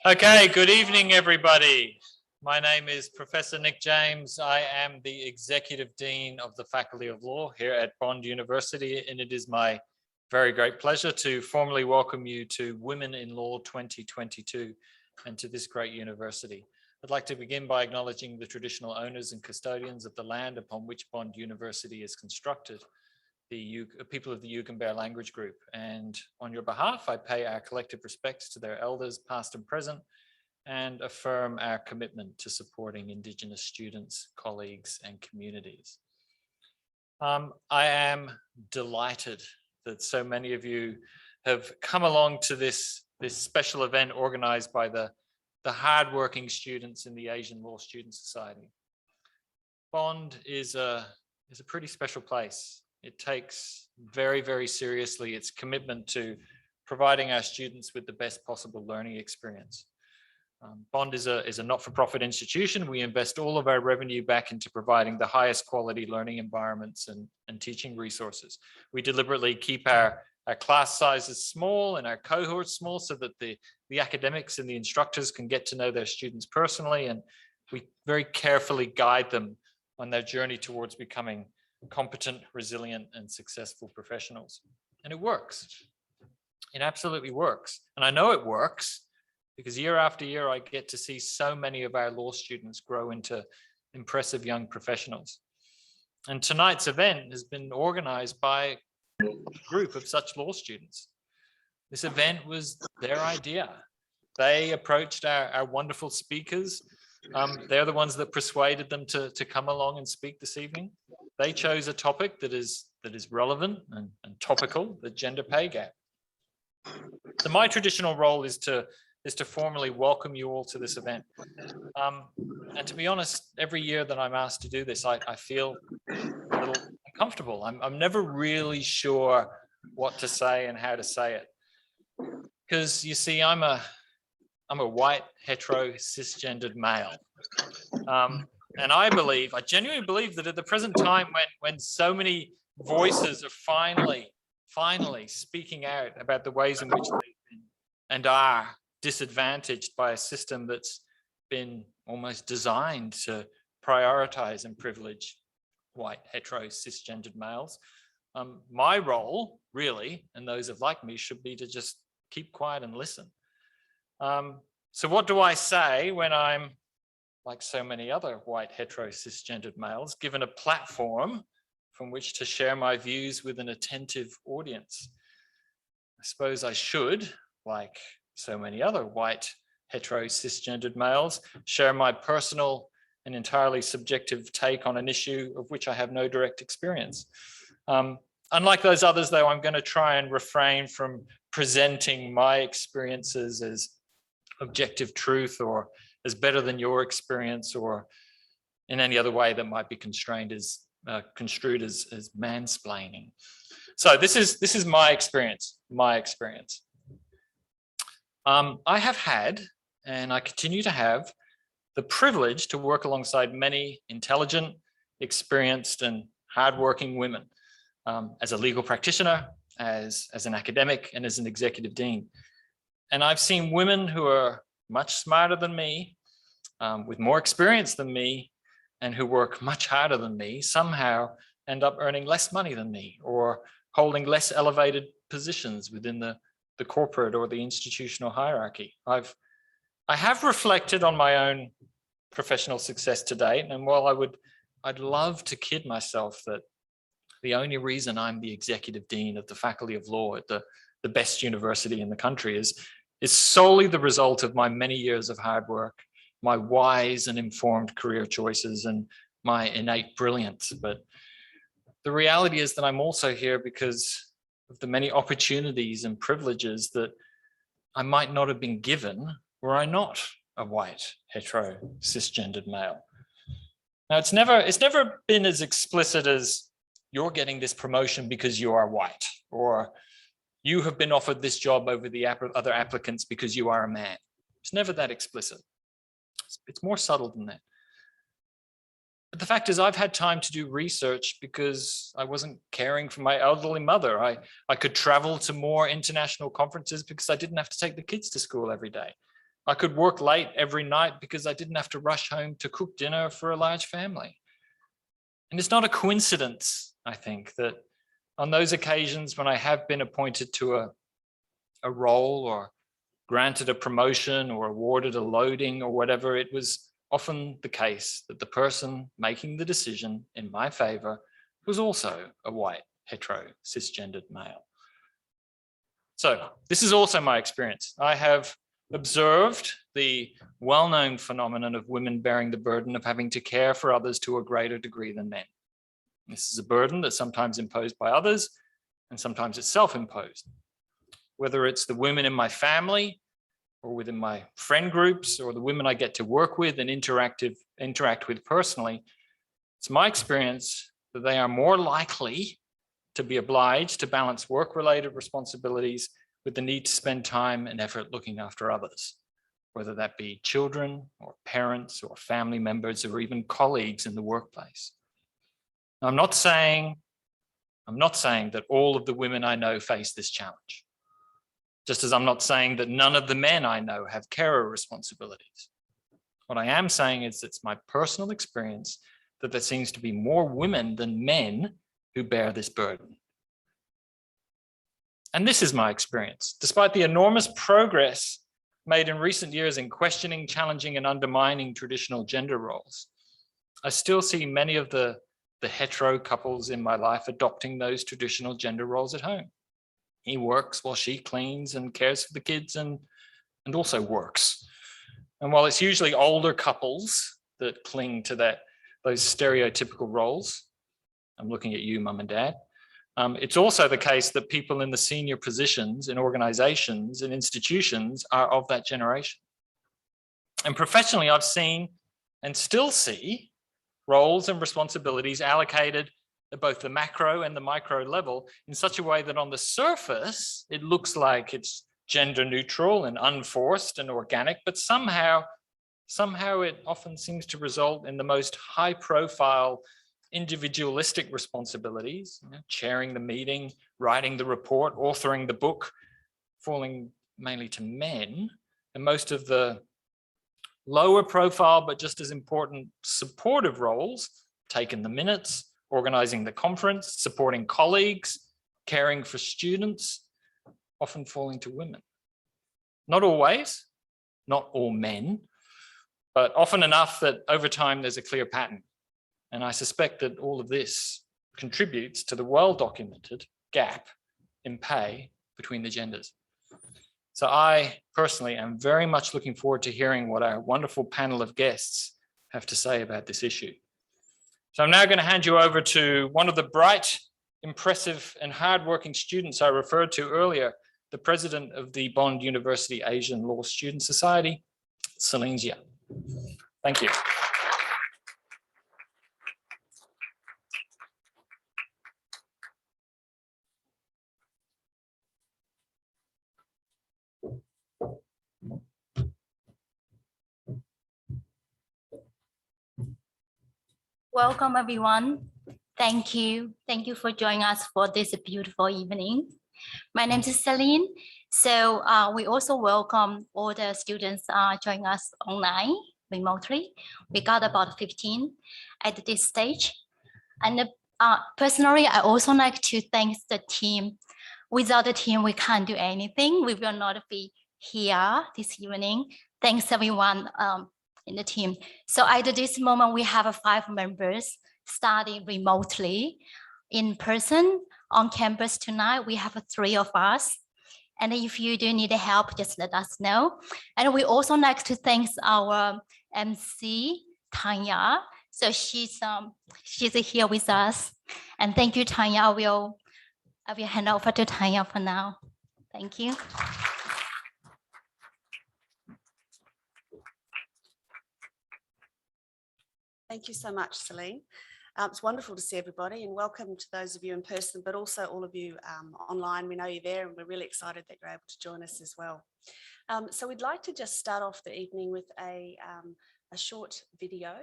Okay, good evening, everybody. My name is Professor Nick James. I am the Executive Dean of the Faculty of Law here at Bond University, and it is my very great pleasure to formally welcome you to Women in Law 2022 and to this great university. I'd like to begin by acknowledging the traditional owners and custodians of the land upon which Bond University is constructed, the people of the Yugambeh language group. And on your behalf, I pay our collective respects to their elders, past and present, and affirm our commitment to supporting Indigenous students, colleagues, and communities. I am delighted that so many of you have come along to this special event organized by the hardworking students in the Asian Law Student Society. Bond is a pretty special place. It takes very, very seriously its commitment to providing our students with the best possible learning experience. Bond is a not-for-profit institution. We invest all of our revenue back into providing the highest quality learning environments and teaching resources. We deliberately keep our class sizes small and our cohorts small so that the academics and the instructors can get to know their students personally, and we very carefully guide them on their journey towards becoming competent, resilient, and successful professionals. And it works. It absolutely works. And I know it works because year after year, I get to see so many of our law students grow into impressive young professionals. And tonight's event has been organized by a group of such law students. This event was their idea. They approached our wonderful speakers. They're the ones that persuaded them to come along and speak this evening. They chose a topic that is relevant and topical, the gender pay gap. So my traditional role is to formally welcome you all to this event. And to be honest, every year that I'm asked to do this, I feel a little uncomfortable. I'm never really sure what to say and how to say it. Because you see, I'm a white, hetero, cisgendered male. And I genuinely believe that at the present time when so many voices are finally speaking out about the ways in which they've been and are disadvantaged by a system that's been almost designed to prioritize and privilege white, hetero, cisgendered males, my role really, and those of like me, should be to just keep quiet and listen. So what do I say when I'm, like so many other white, hetero, cisgendered males, given a platform from which to share my views with an attentive audience? I suppose I should, like so many other white, hetero, cisgendered males, share my personal and entirely subjective take on an issue of which I have no direct experience. Unlike those others, though, I'm going to try and refrain from presenting my experiences as objective truth or as better than your experience or in any other way that might be construed as mansplaining. So this is my experience. I have had, and I continue to have, the privilege to work alongside many intelligent, experienced, and hardworking women as a legal practitioner, as an academic, and as an executive dean. And I've seen women who are much smarter than me, with more experience than me, and who work much harder than me, somehow end up earning less money than me or holding less elevated positions within the corporate or the institutional hierarchy. I have reflected on my own professional success to date, and while I'd love to kid myself that the only reason I'm the executive dean of the Faculty of Law at the best university in the country is solely the result of my many years of hard work, my wise and informed career choices, and my innate brilliance. But the reality is that I'm also here because of the many opportunities and privileges that I might not have been given were I not a white, hetero, cisgendered male. Now, it's never been as explicit as you're getting this promotion because you are white, or you have been offered this job over the other applicants because you are a man. It's never that explicit. It's more subtle than that. But the fact is, I've had time to do research because I wasn't caring for my elderly mother. I could travel to more international conferences because I didn't have to take the kids to school every day. I could work late every night because I didn't have to rush home to cook dinner for a large family. And it's not a coincidence, I think, that on those occasions when I have been appointed to a role or granted a promotion or awarded a loading or whatever, it was often the case that the person making the decision in my favor was also a white, hetero, cisgendered male. So this is also my experience. I have observed the well-known phenomenon of women bearing the burden of having to care for others to a greater degree than men. This is a burden that's sometimes imposed by others and sometimes it's self-imposed. Whether it's the women in my family or within my friend groups or the women I get to work with and interact with personally, it's my experience that they are more likely to be obliged to balance work-related responsibilities with the need to spend time and effort looking after others, whether that be children or parents or family members or even colleagues in the workplace. Now, I'm not saying that all of the women I know face this challenge, just as I'm not saying that none of the men I know have carer responsibilities. What I am saying is it's my personal experience that there seems to be more women than men who bear this burden. And this is my experience. Despite the enormous progress made in recent years in questioning, challenging, and undermining traditional gender roles, I still see many of the hetero couples in my life adopting those traditional gender roles at home. He works while she cleans and cares for the kids and also works. And while it's usually older couples that cling to those stereotypical roles, I'm looking at you, mum and dad, it's also the case that people in the senior positions in organizations and institutions are of that generation. And professionally, I've seen and still see roles and responsibilities allocated at both the macro and the micro level in such a way that on the surface, it looks like it's gender neutral and unforced and organic, but somehow it often seems to result in the most high profile individualistic responsibilities, chairing the meeting, writing the report, authoring the book, falling mainly to men, and most of the lower profile, but just as important supportive roles, taking the minutes, organizing the conference, supporting colleagues, caring for students, often falling to women. Not always, not all men, but often enough that over time there's a clear pattern. And I suspect that all of this contributes to the well-documented gap in pay between the genders. So I personally am very much looking forward to hearing what our wonderful panel of guests have to say about this issue. So I'm now going to hand you over to one of the bright, impressive, and hardworking students I referred to earlier, the president of the Bond University Asian Law Student Society, Celine Jia. Thank you. Welcome, everyone. Thank you. Thank you for joining us for this beautiful evening. My name is Celine. So we also welcome all the students joining us online, remotely. We got about 15 at this stage. And personally, I also like to thank the team. Without the team, we can't do anything. We will not be here this evening. Thanks, everyone. In the team. So at this moment, we have 5 members studying remotely. In person, on campus tonight, we have 3 of us. And if you do need help, just let us know. And we also like to thank our MC, Tanya. So she's here with us. And thank you, Tanya. I will hand over to Tanya for now. Thank you. Thank you so much, Celine. It's wonderful to see everybody, and welcome to those of you in person, but also all of you online. We know you're there and we're really excited that you're able to join us as well. So we'd like to just start off the evening with a short video.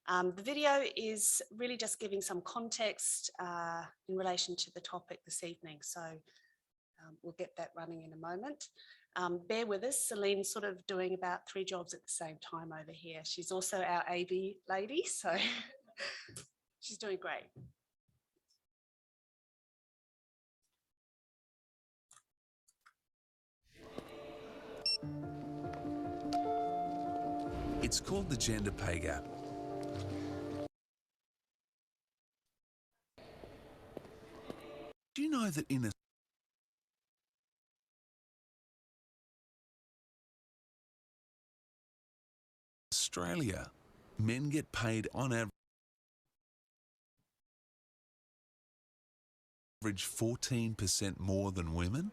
The video is really just giving some context in relation to the topic this evening. So we'll get that running in a moment. Bear with us, Celine's sort of doing about 3 jobs at the same time over here. She's also our AV lady, so she's doing great. It's called the gender pay gap. Do you know that in Australia, men get paid on average 14% more than women?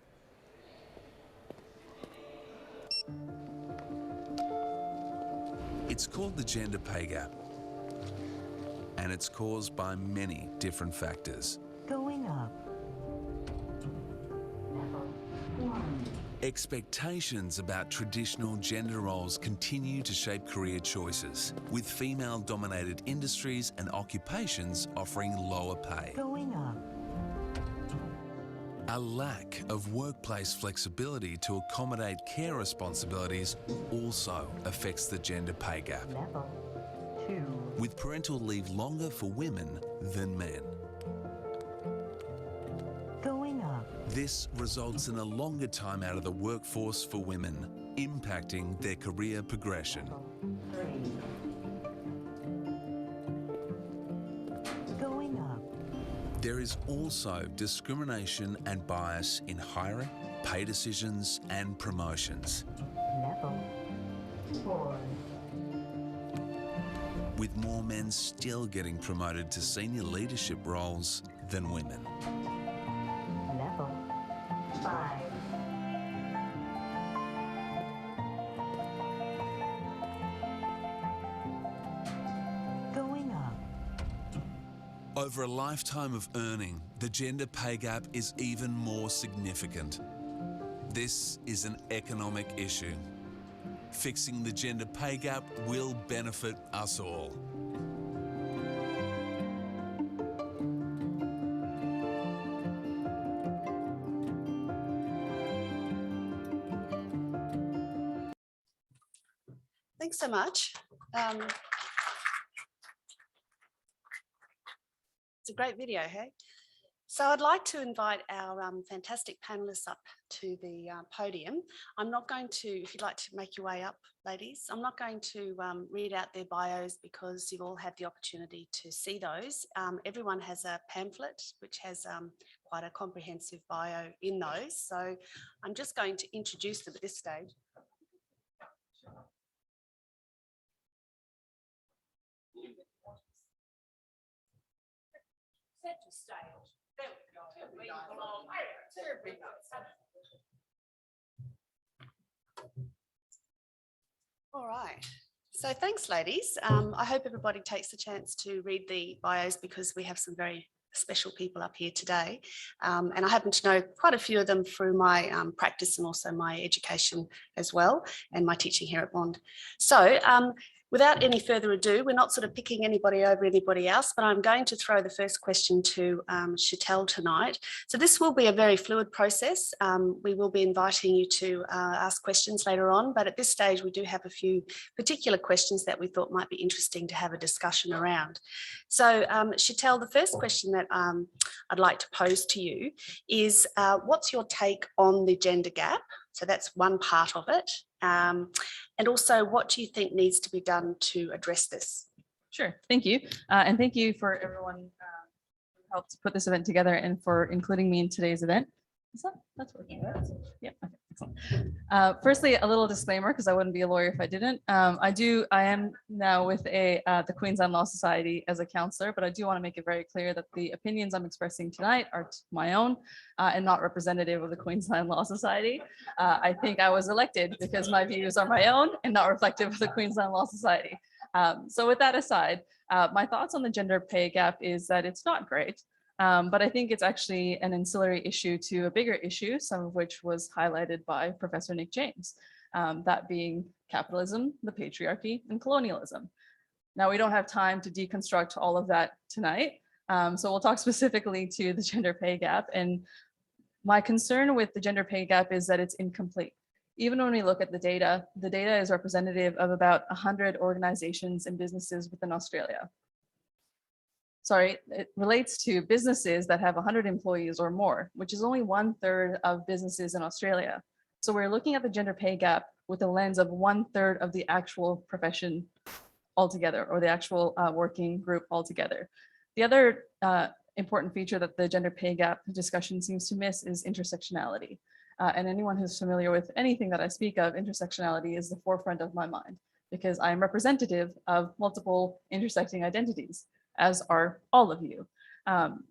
It's called the gender pay gap, and it's caused by many different factors. Going up. Expectations about traditional gender roles continue to shape career choices, with female-dominated industries and occupations offering lower pay. Going up. A lack of workplace flexibility to accommodate care responsibilities also affects the gender pay gap, Level 2. with parental leave longer for women than men. Going up. This results in a longer time out of the workforce for women, impacting their career progression. Level 3. Going up. There is also discrimination and bias in hiring, pay decisions, and promotions, Level 4. with more men still getting promoted to senior leadership roles than women. Level 5. Going up. Over a lifetime of earning, the gender pay gap is even more significant. This is an economic issue. Fixing the gender pay gap will benefit us all. Thanks so much. It's a great video, hey? So I'd like to invite our fantastic panelists up to the podium. I'm not going to, if you'd like to make your way up, ladies, I'm not going to read out their bios because you've all had the opportunity to see those. Everyone has a pamphlet which has quite a comprehensive bio in those. So I'm just going to introduce them at this stage. Center stage. There we go. There we go. All right. So thanks, ladies. I hope everybody takes the chance to read the bios because we have some very special people up here today. And I happen to know quite a few of them through my practice and also my education as well, and my teaching here at Bond. So without any further ado, we're not sort of picking anybody over anybody else, but I'm going to throw the first question to Chantelle tonight. So this will be a very fluid process. We will be inviting you to ask questions later on, but at this stage, we do have a few particular questions that we thought might be interesting to have a discussion around. So Chantelle, the first question that I'd like to pose to you is, what's your take on the gender gap? So that's one part of it. And also, what do you think needs to be done to address this? Sure, thank you. And thank you for everyone who helped put this event together and for including me in today's event. That's working, right? Yeah, okay, excellent. Firstly, a little disclaimer, because I wouldn't be a lawyer if I didn't. I am now with the Queensland Law Society as a counselor, but I do want to make it very clear that the opinions I'm expressing tonight are my own and not representative of the Queensland Law Society. I think I was elected because my views are my own and not reflective of the Queensland Law Society. So with that aside, my thoughts on the gender pay gap is that it's not great, but I think it's actually an ancillary issue to a bigger issue, some of which was highlighted by Professor Nick James, that being capitalism, the patriarchy, and colonialism. Now, we don't have time to deconstruct all of that tonight, so we'll talk specifically to the gender pay gap. And my concern with the gender pay gap is that it's incomplete. Even when we look at the data is representative of about 100 organizations and businesses within Australia. Sorry, it relates to businesses that have 100 employees or more, which is only 1/3 of businesses in Australia. So we're looking at the gender pay gap with a lens of 1/3 of the actual profession altogether, or the actual working group altogether. The other important feature that the gender pay gap discussion seems to miss is intersectionality. And anyone who's familiar with anything that I speak of, intersectionality is the forefront of my mind, because I'm representative of multiple intersecting identities, as are all of you.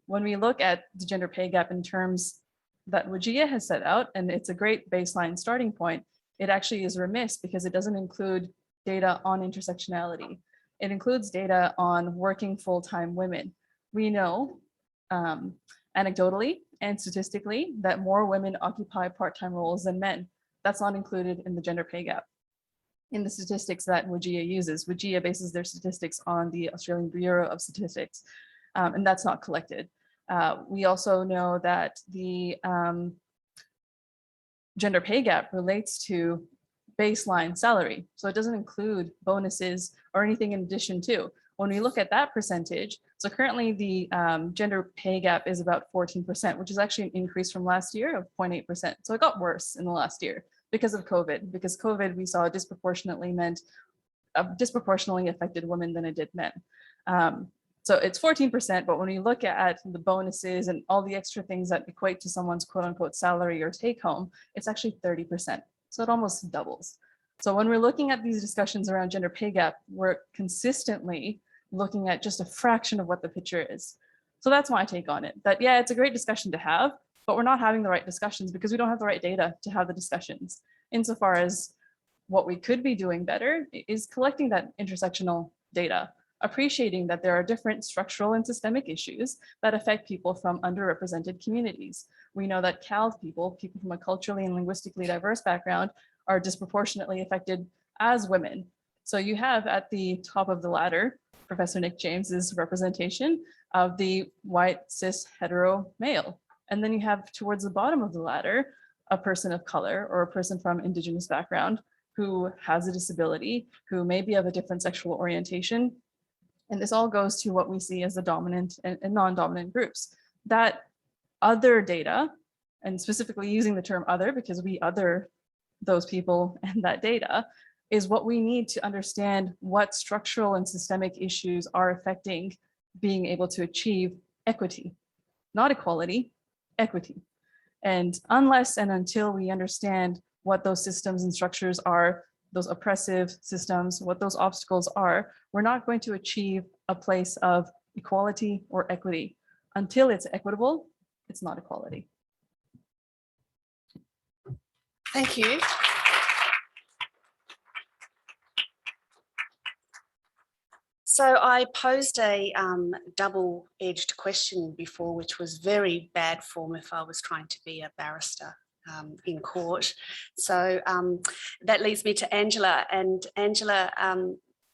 When we look at the gender pay gap in terms that WGEA has set out, and it's a great baseline starting point, it actually is remiss because it doesn't include data on intersectionality. It includes data on working full-time women. We know anecdotally and statistically that more women occupy part-time roles than men. That's not included in the gender pay gap. In the statistics that WGEA uses, WGEA bases their statistics on the Australian Bureau of Statistics, and that's not collected. We also know that the gender pay gap relates to baseline salary. So it doesn't include bonuses or anything in addition to. When we look at that percentage, so currently the gender pay gap is about 14%, which is actually an increase from last year of 0.8%. So it got worse in the last year because of COVID. Because COVID, we saw disproportionately affected women than it did men. So it's 14%, but when you look at the bonuses and all the extra things that equate to someone's quote unquote salary or take home, it's actually 30%. So it almost doubles. So when we're looking at these discussions around gender pay gap, we're consistently looking at just a fraction of what the picture is. So that's my take on it, that yeah, it's a great discussion to have, but we're not having the right discussions because we don't have the right data to have the discussions. Insofar as what we could be doing better is collecting that intersectional data, appreciating that there are different structural and systemic issues that affect people from underrepresented communities. We know that CALD people from a culturally and linguistically diverse background, are disproportionately affected as women. So you have at the top of the ladder, Professor Nick James's representation of the white, cis, hetero male. And then you have towards the bottom of the ladder, a person of color or a person from Indigenous background who has a disability, who may be of a different sexual orientation. And this all goes to what we see as the dominant and non-dominant groups. That other data, and specifically using the term other because we other those people and that data, is what we need to understand what structural and systemic issues are affecting being able to achieve equity, not equality, equity. And unless and until we understand what those systems and structures are, those oppressive systems, what those obstacles are, we're not going to achieve a place of equality or equity. Until it's equitable, it's not equality. Thank you. So I posed a double-edged question before, which was very bad form if I was trying to be a barrister in court. So that leads me to Angela. And Angela,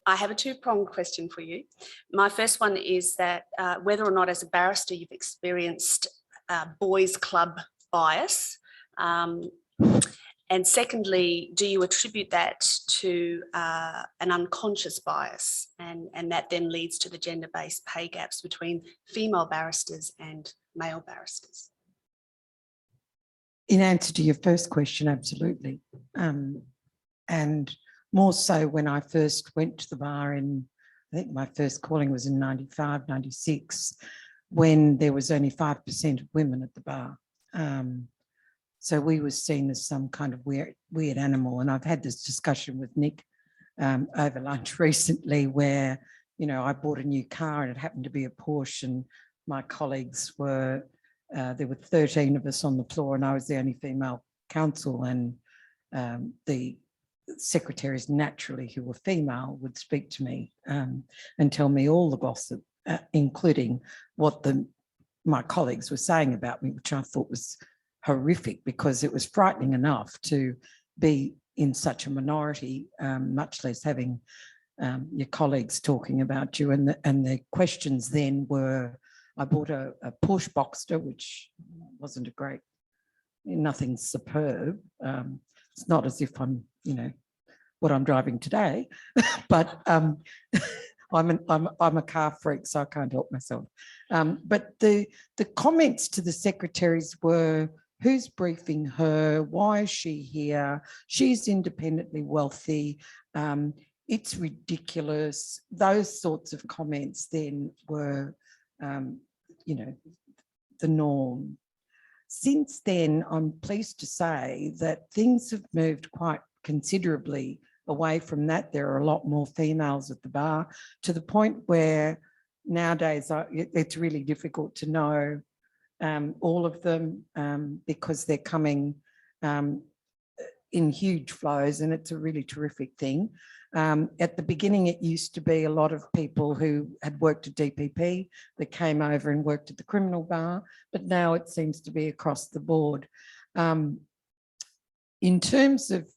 I have a two-pronged question for you. My first one is that whether or not as a barrister you've experienced boys' club bias. And secondly, do you attribute that to an unconscious bias? And that then leads to the gender-based pay gaps between female barristers and male barristers. In answer to your first question, absolutely. And more so when I first went to the bar in, I think my first calling was in 95, 96, when there was only 5% of women at the bar. So we were seen as some kind of weird animal. And I've had this discussion with Nick over lunch recently where, you know, I bought a new car and it happened to be a Porsche, and my colleagues were, there were 13 of us on the floor and I was the only female counsel, and the secretaries naturally who were female would speak to me and tell me all the gossip, including what my colleagues were saying about me, which I thought was horrific because it was frightening enough to be in such a minority, much less having your colleagues talking about you. And the questions then were, I bought a Porsche Boxster, which wasn't a great, nothing superb. It's not as if I'm, what I'm driving today, but I'm a car freak, so I can't help myself. But the comments to the secretaries were, who's briefing her? Why is she here? She's independently wealthy. It's ridiculous. Those sorts of comments then were, the norm. Since then, I'm pleased to say that things have moved quite considerably away from that. There are a lot more females at the bar, to the point where nowadays it's really difficult to know all of them because they're coming in huge flows, and it's a really terrific thing. At the beginning, it used to be a lot of people who had worked at DPP that came over and worked at the criminal bar, but now it seems to be across the board. In terms of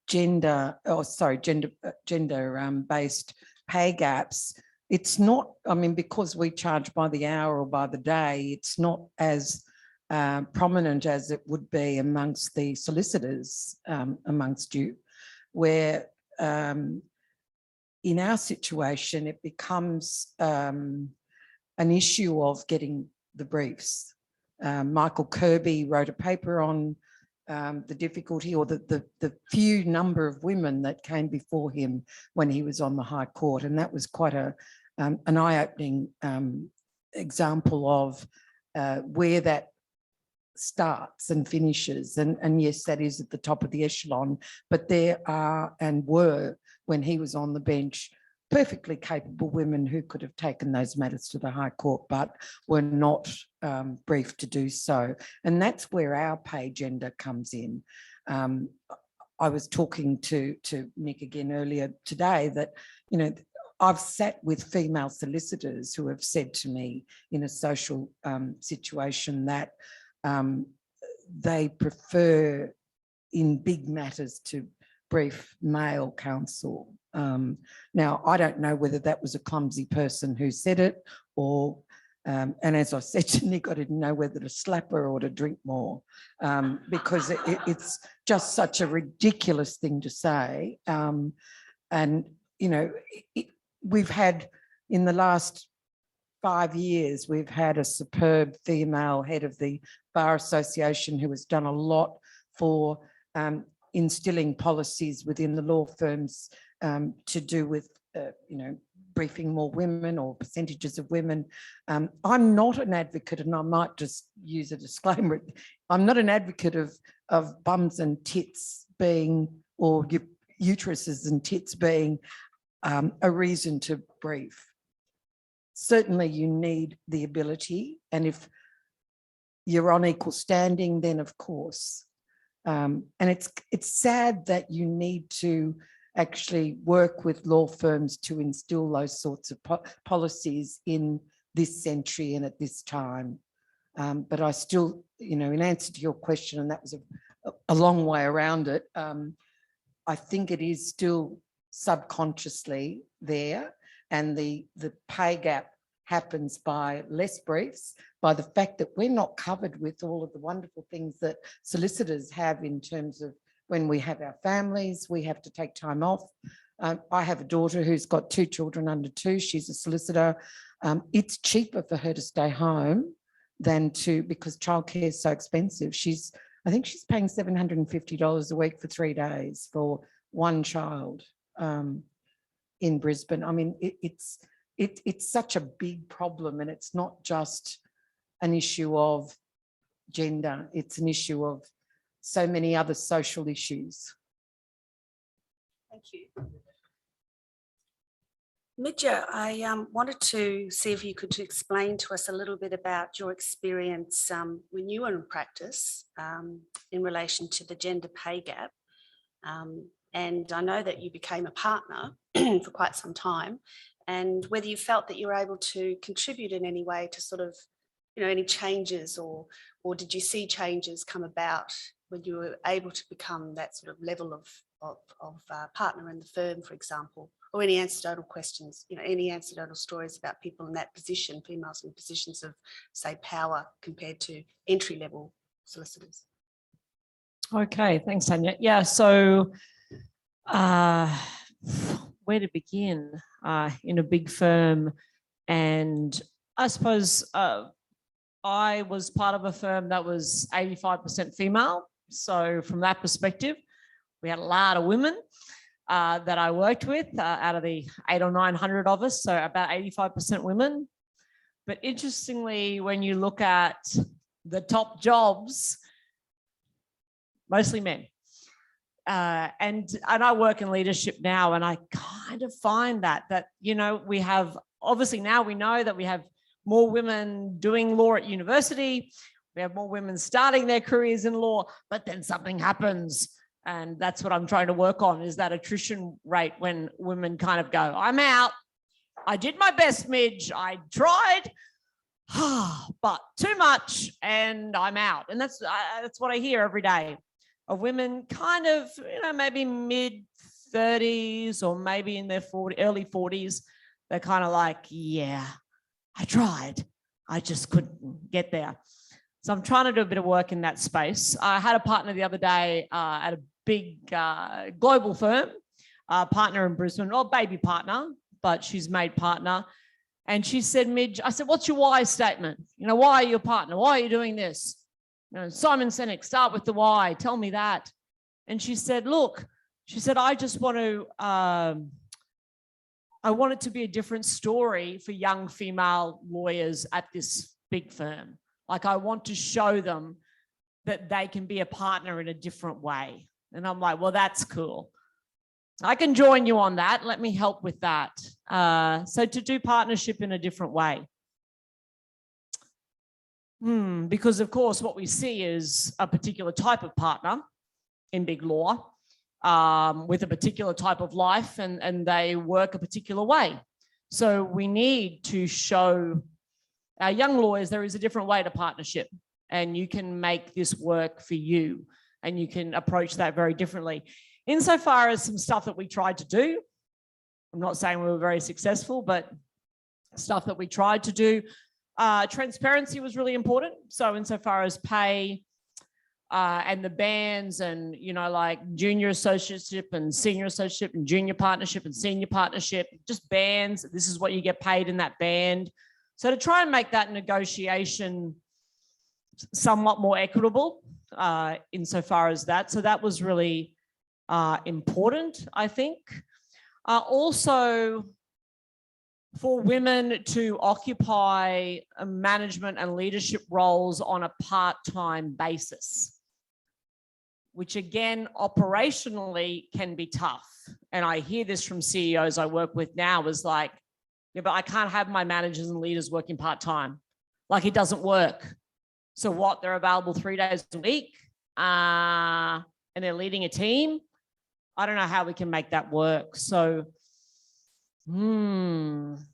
gender-based pay gaps, it's not, because we charge by the hour or by the day, it's not as prominent as it would be amongst the solicitors, amongst you, where in our situation, it becomes an issue of getting the briefs. Michael Kirby wrote a paper on the difficulty, or the few number of women that came before him when he was on the High Court. And that was quite an eye-opening example of where that starts and finishes. And yes, that is at the top of the echelon, but there are and were, when he was on the bench, perfectly capable women who could have taken those matters to the High Court, but were not briefed to do so. And that's where our pay gender comes in. I was talking to Nick again earlier today that, I've sat with female solicitors who have said to me in a social situation that they prefer in big matters to brief male counsel. Now, I don't know whether that was a clumsy person who said it, or, and as I said to Nick, I didn't know whether to slap her or to drink more, because it's just such a ridiculous thing to say. And, we've had, in the last 5 years, we've had a superb female head of the Bar Association who has done a lot for instilling policies within the law firms to do with, briefing more women or percentages of women. I'm not an advocate, and I might just use a disclaimer, I'm not an advocate of bums and tits being, or uteruses and tits being a reason to brief. Certainly you need the ability, and if you're on equal standing, then of course. And it's sad that you need to actually work with law firms to instill those sorts of policies in this century and at this time. But I still, in answer to your question, and that was a long way around it, I think it is still subconsciously there, and the pay gap happens by less briefs, by the fact that we're not covered with all of the wonderful things that solicitors have in terms of when we have our families, we have to take time off. I have a daughter who's got 2 children under 2. She's a solicitor. It's cheaper for her to stay home than because childcare is so expensive. I think she's paying $750 a week for 3 days for one child in Brisbane. It's such a big problem, and it's not just an issue of gender, it's an issue of so many other social issues. Thank you. Midja, I wanted to see if you could explain to us a little bit about your experience when you were in practice in relation to the gender pay gap. And I know that you became a partner for quite some time, and whether you felt that you were able to contribute in any way to sort of, any changes, or did you see changes come about when you were able to become that sort of level of partner in the firm, for example, or any anecdotal questions, any anecdotal stories about people in that position, females in positions of, say, power compared to entry-level solicitors? Okay, thanks, Tanya. Yeah, so where to begin in a big firm? And I suppose I was part of a firm that was 85% female. So from that perspective, we had a lot of women that I worked with out of the 800 or 900 of us, so about 85% women. But interestingly, when you look at the top jobs, mostly men. And I work in leadership now, and I kind of find that we have, obviously now we know that we have more women doing law at university, we have more women starting their careers in law, but then something happens. And that's what I'm trying to work on, is that attrition rate when women kind of go, I'm out, I did my best, Midge, I tried, but too much, and I'm out. And that's what I hear every day, of women kind of, maybe mid 30s or maybe in their early 40s. They're kind of like, yeah, I tried, I just couldn't get there. So I'm trying to do a bit of work in that space. I had a partner the other day at a big global firm, partner in Brisbane, or baby partner, but she's made partner. And she said, Midge, I said, what's your why statement? Why are you a partner? Why are you doing this? Simon Sinek, start with the why, tell me that. And she said, look, I just want to, I want it to be a different story for young female lawyers at this big firm. Like, I want to show them that they can be a partner in a different way. And I'm like, well, that's cool. I can join you on that. Let me help with that. So to do partnership in a different way. Because of course, what we see is a particular type of partner in big law with a particular type of life, and they work a particular way. So we need to show our young lawyers there is a different way to partnership, and you can make this work for you, and you can approach that very differently. Insofar as some stuff that we tried to do, I'm not saying we were very successful, but stuff that we tried to do, transparency was really important. So insofar as pay and the bands and, like junior associateship and senior associateship and junior partnership and senior partnership, just bands, this is what you get paid in that band. So to try and make that negotiation somewhat more equitable insofar as that. So that was really important, I think. Also, for women to occupy management and leadership roles on a part-time basis, which again, operationally can be tough. And I hear this from CEOs I work with now, is like, yeah, but I can't have my managers and leaders working part-time. Like, it doesn't work. So what, they're available 3 days a week and they're leading a team? I don't know how we can make that work. So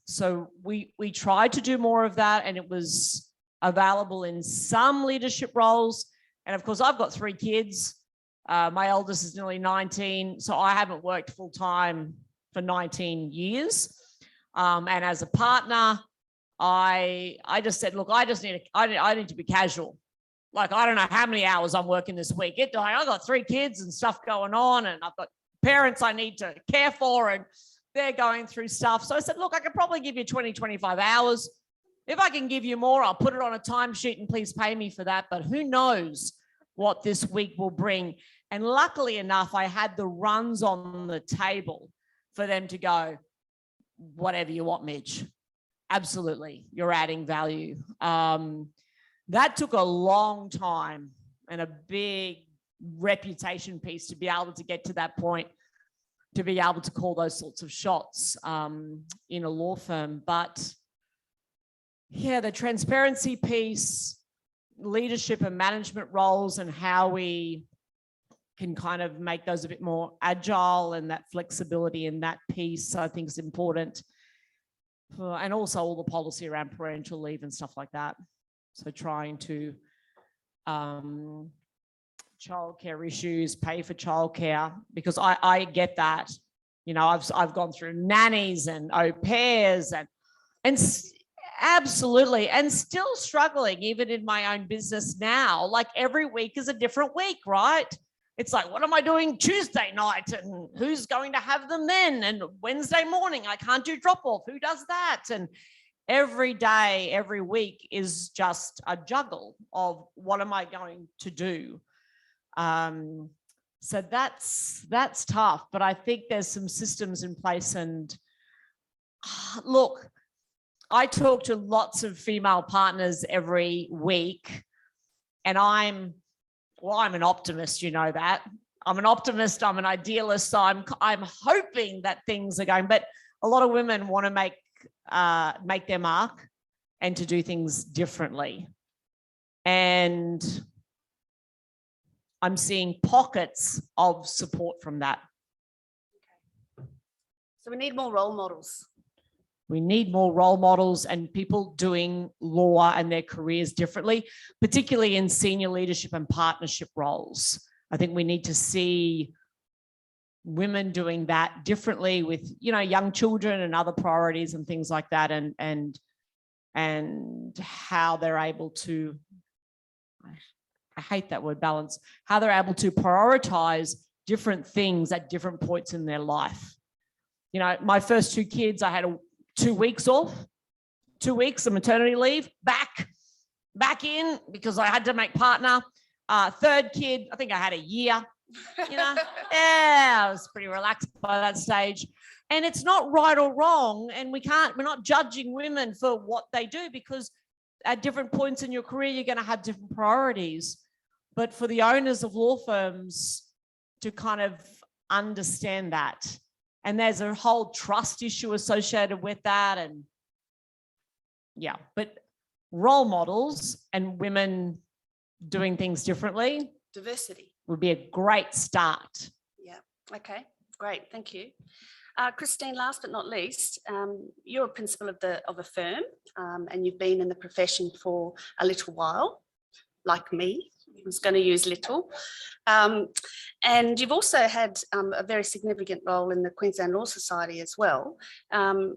so we tried to do more of that, and it was available in some leadership roles. And of course, I've got 3 kids. My eldest is nearly 19, so I haven't worked full time for 19 years. And as a partner, I just said, look, I need to be casual. Like, I don't know how many hours I'm working this week. I've got 3 kids and stuff going on, and I've got parents I need to care for, and they're going through stuff. So I said, look, I could probably give you 20, 25 hours. If I can give you more, I'll put it on a timesheet and please pay me for that. But who knows what this week will bring. And luckily enough, I had the runs on the table for them to go, whatever you want, Midge. Absolutely, you're adding value. That took a long time and a big reputation piece to be able to get to that point, to be able to call those sorts of shots in a law firm. But yeah, the transparency piece, leadership and management roles, and how we can kind of make those a bit more agile, and that flexibility in that piece I think is important. And also all the policy around parental leave and stuff like that. So trying to childcare issues, pay for childcare, because I get that. You know, I've gone through nannies and au pairs and absolutely, and still struggling even in my own business now. Like every week is a different week, right? It's like, what am I doing Tuesday night, and who's going to have them then? And Wednesday morning, I can't do drop off. Who does that? And every day, every week is just a juggle of what am I going to do? So that's tough, but I think there's some systems in place. And look, I talk to lots of female partners every week, and I'm an optimist, you know that. I'm an optimist, I'm an idealist, so I'm hoping that things are going, but a lot of women want to make their mark and to do things differently. And I'm seeing pockets of support from that. So we need more role models. We need more role models and people doing law and their careers differently, particularly in senior leadership and partnership roles. I think we need to see women doing that differently with, you know, young children and other priorities and things like that, and how they're able to, I hate that word balance, how they're able to prioritize different things at different points in their life. You know, my first two kids, I had 2 weeks off, 2 weeks of maternity leave, back in because I had to make partner. Third kid, I think I had a year, you know, yeah, I was pretty relaxed by that stage. And it's not right or wrong. And we're not judging women for what they do, because at different points in your career, you're going to have different priorities. But for the owners of law firms to kind of understand that, and there's a whole trust issue associated with that. And yeah, but role models and women doing things differently. Diversity. Would be a great start. Yeah, okay, great, thank you. Christine, last but not least, you're a principal of a firm, and you've been in the profession for a little while, like me. I was going to use little. And you've also had a very significant role in the Queensland Law Society as well.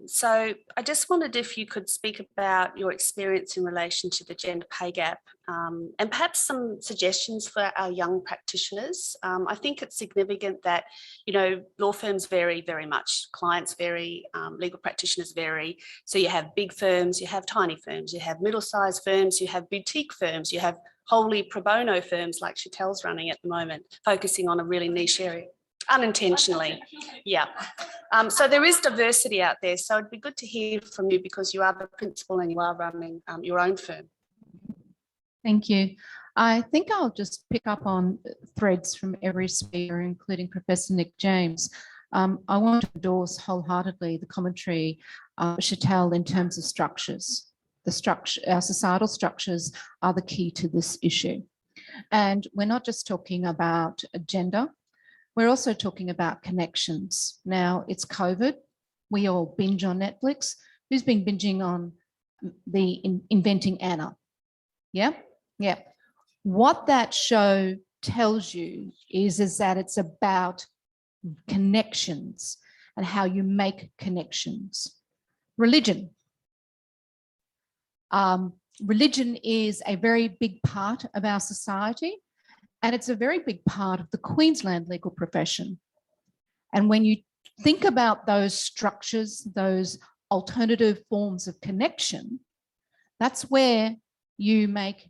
So I just wondered if you could speak about your experience in relation to the gender pay gap, and perhaps some suggestions for our young practitioners. I think it's significant that, you know, law firms vary very much, clients vary, legal practitioners vary. So you have big firms, you have tiny firms, you have middle-sized firms, you have boutique firms, you have wholly pro bono firms like Chattel's running at the moment, focusing on a really niche area, unintentionally. Yeah. So there is diversity out there. So it'd be good to hear from you, because you are the principal and you are running your own firm. Thank you. I think I'll just pick up on threads from every speaker, including Professor Nick James. I want to endorse wholeheartedly the commentary of Chattel in terms of structures. Our societal structures are the key to this issue. And we're not just talking about gender, we're also talking about connections. Now it's COVID, we all binge on Netflix. Who's been binging on Inventing Anna? Yeah, yeah. What that show tells you is that it's about connections and how you make connections. Religion. Religion is a very big part of our society, and it's a very big part of the Queensland legal profession. And when you think about those structures, those alternative forms of connection, that's where you make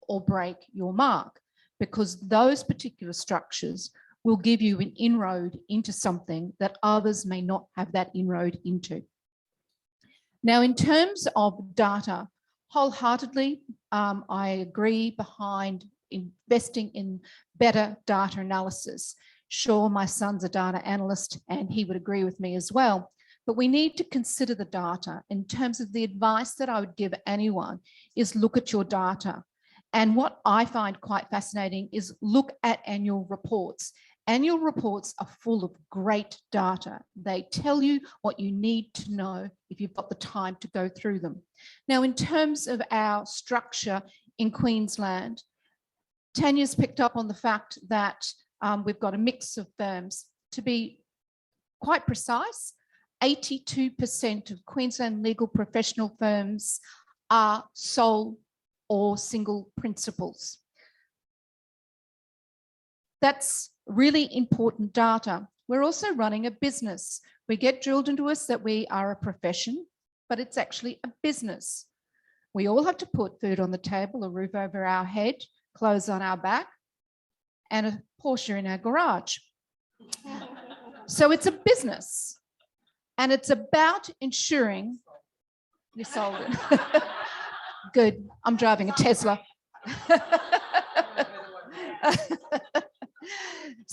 or break your mark, because those particular structures will give you an inroad into something that others may not have that inroad into. Now, in terms of data, wholeheartedly, I agree behind investing in better data analysis. Sure, my son's a data analyst and he would agree with me as well, but we need to consider the data. In terms of the advice that I would give anyone is look at your data And what I find quite fascinating is look at annual reports. Annual reports are full of great data. They tell you what you need to know if you've got the time to go through them. Now, in terms of our structure in Queensland, Tanya's picked up on the fact that we've got a mix of firms. To be quite precise, 82% of Queensland legal professional firms are sole or single principals. That's really important data. We're also running a business. We get drilled into us that we are a profession, but it's actually a business. We all have to put food on the table, a roof over our head, clothes on our back, and a Porsche in our garage. So it's a business, and it's about ensuring you sold it. Good, I'm driving a Tesla.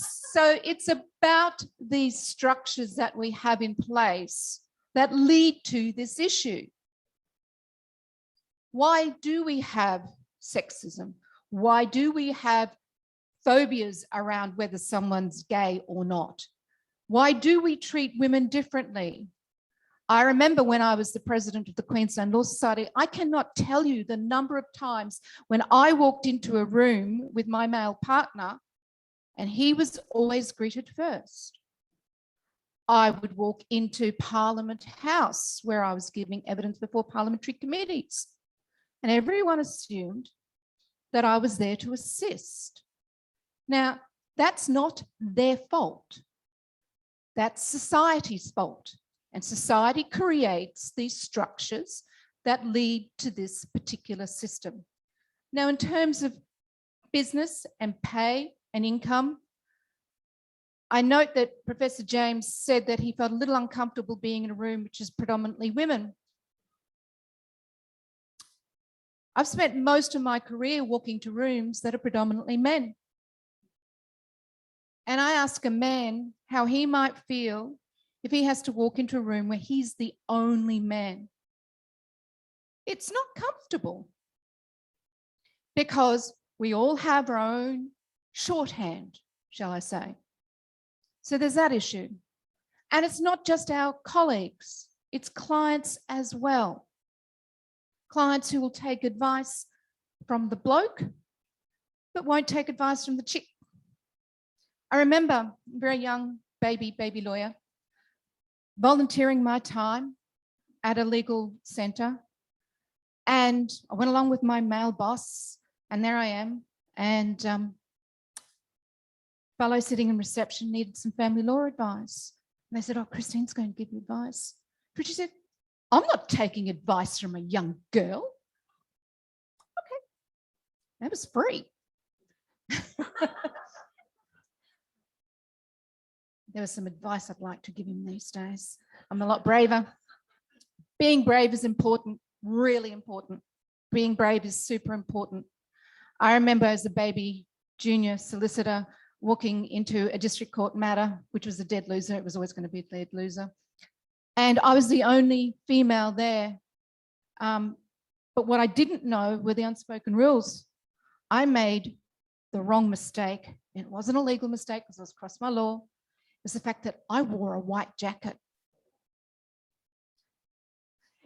So it's about these structures that we have in place that lead to this issue. Why do we have sexism? Why do we have phobias around whether someone's gay or not? Why do we treat women differently? I remember when I was the president of the Queensland Law Society, I cannot tell you the number of times when I walked into a room with my male partner and he was always greeted first. I would walk into Parliament House where I was giving evidence before parliamentary committees, and everyone assumed that I was there to assist. Now, that's not their fault. That's society's fault. And society creates these structures that lead to this particular system. Now, in terms of business and pay and income, I note that Professor James said that he felt a little uncomfortable being in a room which is predominantly women. I've spent most of my career walking to rooms that are predominantly men. And I ask a man how he might feel if he has to walk into a room where he's the only man. It's not comfortable because we all have our own shorthand, shall I say. So there's that issue. And it's not just our colleagues, it's clients as well. Clients who will take advice from the bloke, but won't take advice from the chick. I remember a very young baby lawyer volunteering my time at a legal centre, and I went along with my male boss, and there I am, and fellow sitting in reception needed some family law advice. And they said, oh, Christine's going to give you advice. But she said, I'm not taking advice from a young girl. Okay, that was free. There was some advice I'd like to give him these days. I'm a lot braver. Being brave is important, really important. Being brave is super important. I remember as a baby junior solicitor walking into a district court matter, which was a dead loser. It was always going to be a dead loser. And I was the only female there. But what I didn't know were the unspoken rules. I made the wrong mistake. It wasn't a legal mistake because I was across my law. It was the fact that I wore a white jacket.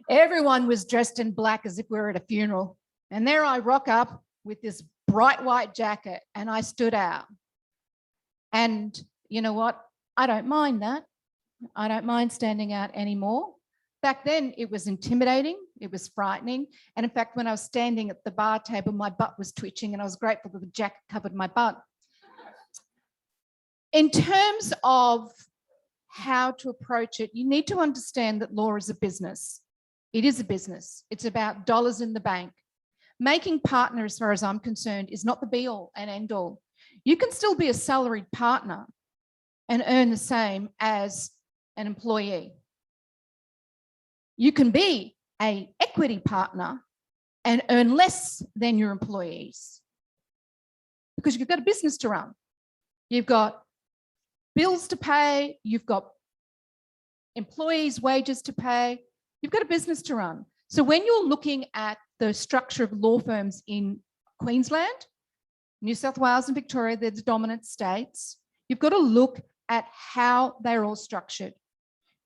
Everyone was dressed in black as if we were at a funeral. And there I rock up with this bright white jacket and I stood out. And you know what? I don't mind that. I don't mind standing out anymore. Back then, it was intimidating. It was frightening. And in fact, when I was standing at the bar table, my butt was twitching and I was grateful that the jacket covered my butt. In terms of how to approach it, you need to understand that law is a business. It is a business. It's about dollars in the bank. Making partner, as far as I'm concerned, is not the be all and end all. You can still be a salaried partner and earn the same as an employee. You can be an equity partner and earn less than your employees because you've got a business to run. You've got bills to pay, you've got employees' wages to pay, you've got a business to run. So when you're looking at the structure of law firms in Queensland, New South Wales and Victoria, they're the dominant states. You've got to look at how they're all structured.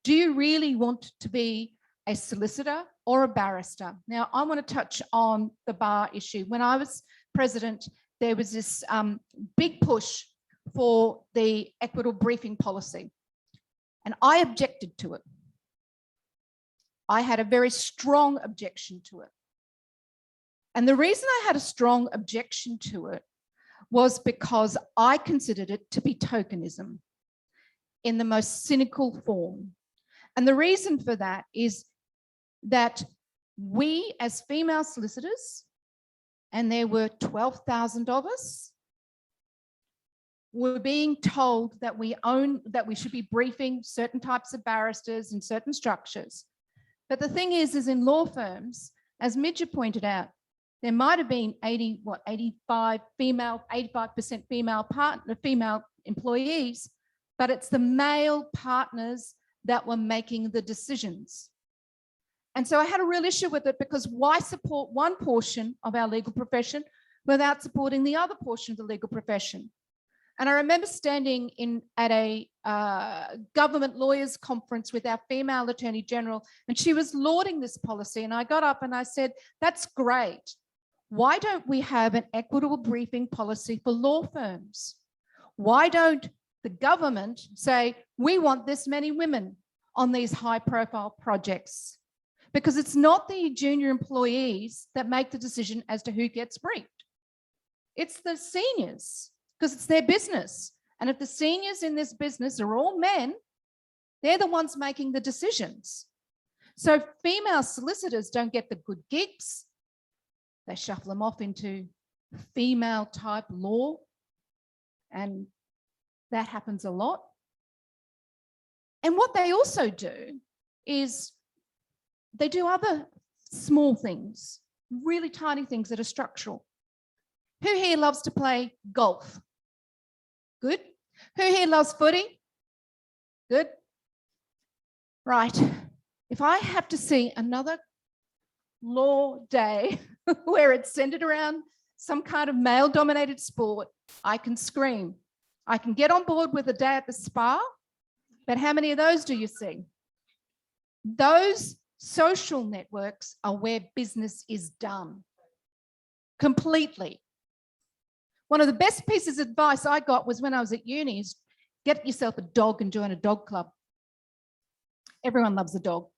Do you really want to be a solicitor or a barrister? Now, I want to touch on the bar issue. When I was president, there was this big push for the equitable briefing policy, and I objected to it. I had a very strong objection to it. And the reason I had a strong objection to it was because I considered it to be tokenism in the most cynical form. And the reason for that is that we as female solicitors, and there were 12,000 of us, were being told that we should be briefing certain types of barristers in certain structures. But the thing is in law firms, as Midja pointed out, there might have been 85% female employees, but it's the male partners that were making the decisions. And so I had a real issue with it, because why support one portion of our legal profession without supporting the other portion of the legal profession? And I remember standing at a government lawyers conference with our female Attorney General, and she was lauding this policy. And I got up and I said, that's great. Why don't we have an equitable briefing policy for law firms? Why don't the government say, we want this many women on these high profile projects? Because it's not the junior employees that make the decision as to who gets briefed. It's the seniors, because it's their business. And if the seniors in this business are all men, they're the ones making the decisions. So female solicitors don't get the good gigs. They shuffle them off into female type law. And that happens a lot. And what they also do is they do other small things, really tiny things that are structural. Who here loves to play golf? Good. Who here loves footy? Good. Right. If I have to see another law day where it's centered around some kind of male-dominated sport, I can scream. I can get on board with a day at the spa, but how many of those do you see? Those social networks are where business is done completely. One of the best pieces of advice I got was when I was at uni is get yourself a dog and join a dog club. Everyone loves a dog.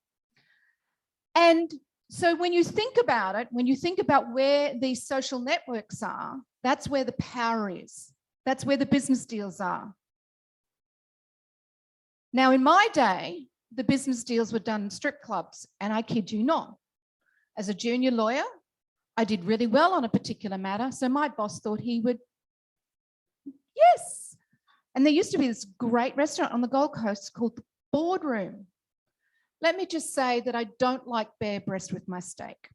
And so when you think about it, when you think about where these social networks are, that's where the power is. That's where the business deals are. Now, in my day, the business deals were done in strip clubs, and I kid you not. As a junior lawyer, I did really well on a particular matter, so my boss thought he would, yes. And there used to be this great restaurant on the Gold Coast called the Boardroom. Let me just say that I don't like bare breast with my steak.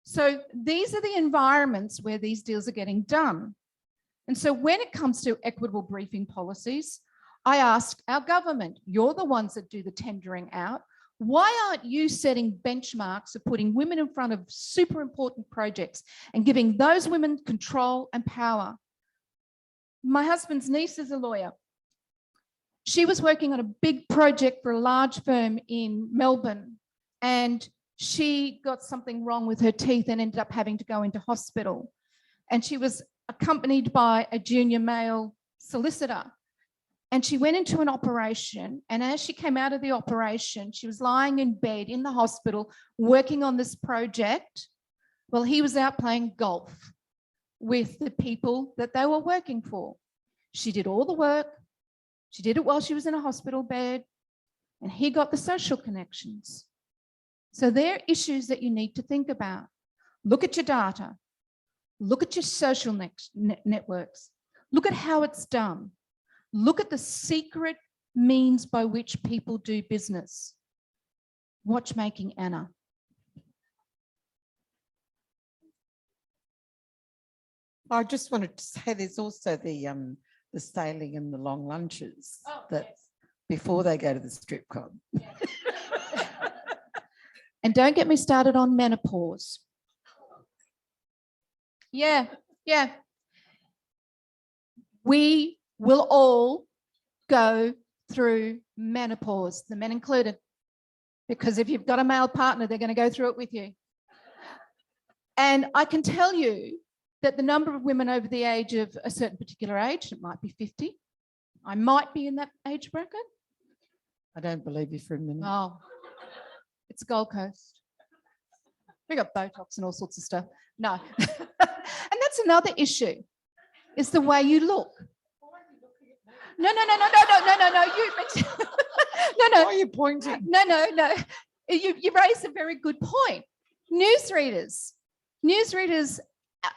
So these are the environments where these deals are getting done. And so when it comes to equitable briefing policies, I ask our government, you're the ones that do the tendering out. Why aren't you setting benchmarks of putting women in front of super important projects and giving those women control and power? My husband's niece is a lawyer. She was working on a big project for a large firm in Melbourne, and she got something wrong with her teeth and ended up having to go into hospital. And she was accompanied by a junior male solicitor. And she went into an operation, and as she came out of the operation, she was lying in bed in the hospital working on this project. Well, he was out playing golf with the people that they were working for. She did all the work. She did it while she was in a hospital bed, and he got the social connections. So there are issues that you need to think about. Look at your data. Look at your social networks. Look at how it's done. Look at the secret means by which people do business. Watchmaking Anna. I just wanted to say there's also the sailing and the long lunches before they go to the strip club. And don't get me started on menopause. Yeah, yeah. We will all go through menopause, the men included, because if you've got a male partner, they're going to go through it with you. And I can tell you that the number of women over the age of a certain particular age, it might be 50, I might be in that age bracket. I don't believe you for a minute. Oh, it's Gold Coast. We got Botox and all sorts of stuff. No. And that's another issue, is the way you look. No. You, Why are you pointing? No. You raise a very good point. Newsreaders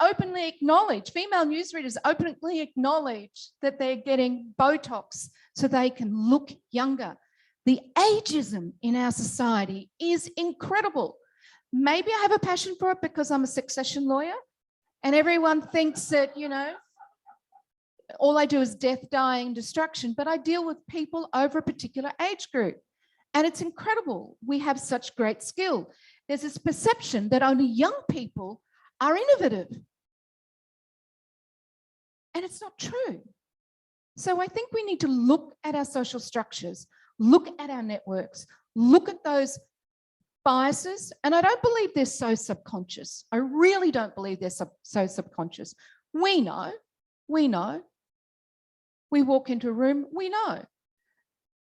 openly acknowledge, female newsreaders openly acknowledge that they're getting Botox so they can look younger. The ageism in our society is incredible. Maybe I have a passion for it because I'm a succession lawyer and everyone thinks that, you know, all I do is death, dying, destruction, but I deal with people over a particular age group. And it's incredible. We have such great skill. There's this perception that only young people are innovative. And it's not true. So I think we need to look at our social structures, look at our networks, look at those biases. And I don't believe they're so subconscious. I really don't believe they're so subconscious. We know. We walk into a room, we know.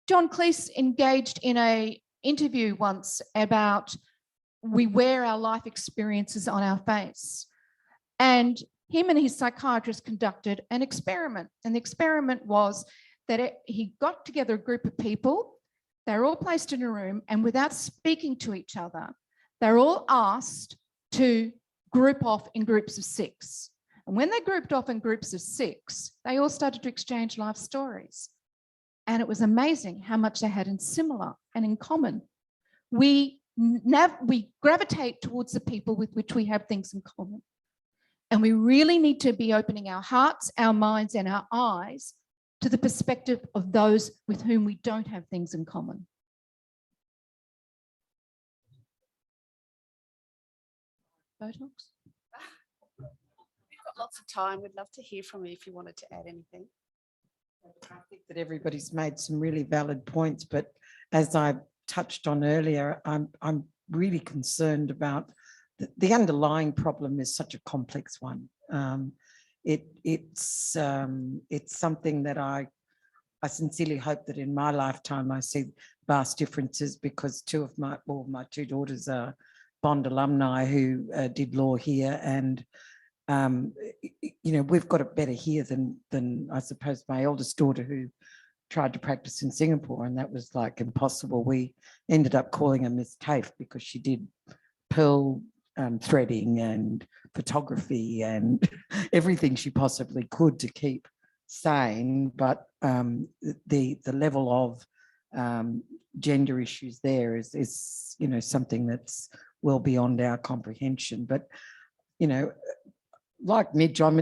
John Cleese engaged in an interview once about we wear our life experiences on our face. And him and his psychiatrist conducted an experiment. And the experiment was that he got together a group of people, they were all placed in a room, and without speaking to each other, they're all asked to group off in groups of 6. And when they grouped off in groups of 6, they all started to exchange life stories. And it was amazing how much they had in similar and in common. We gravitate towards the people with which we have things in common. And we really need to be opening our hearts, our minds, and our eyes to the perspective of those with whom we don't have things in common. Botox? We've got lots of time. We'd love to hear from you if you wanted to add anything. I think that everybody's made some really valid points, but as I touched on earlier, I'm really concerned about the underlying problem is such a complex one. It's something that I sincerely hope that in my lifetime I see vast differences, because my 2 daughters are Bond alumni who did law here, and you know, we've got it better here than I suppose my eldest daughter, who tried to practice in Singapore, and that was like impossible. We ended up calling her Miss TAFE because she did pearl threading and photography and everything she possibly could to keep sane. But the level of gender issues there is you know, something that's well beyond our comprehension. But you know, like Midge, I'm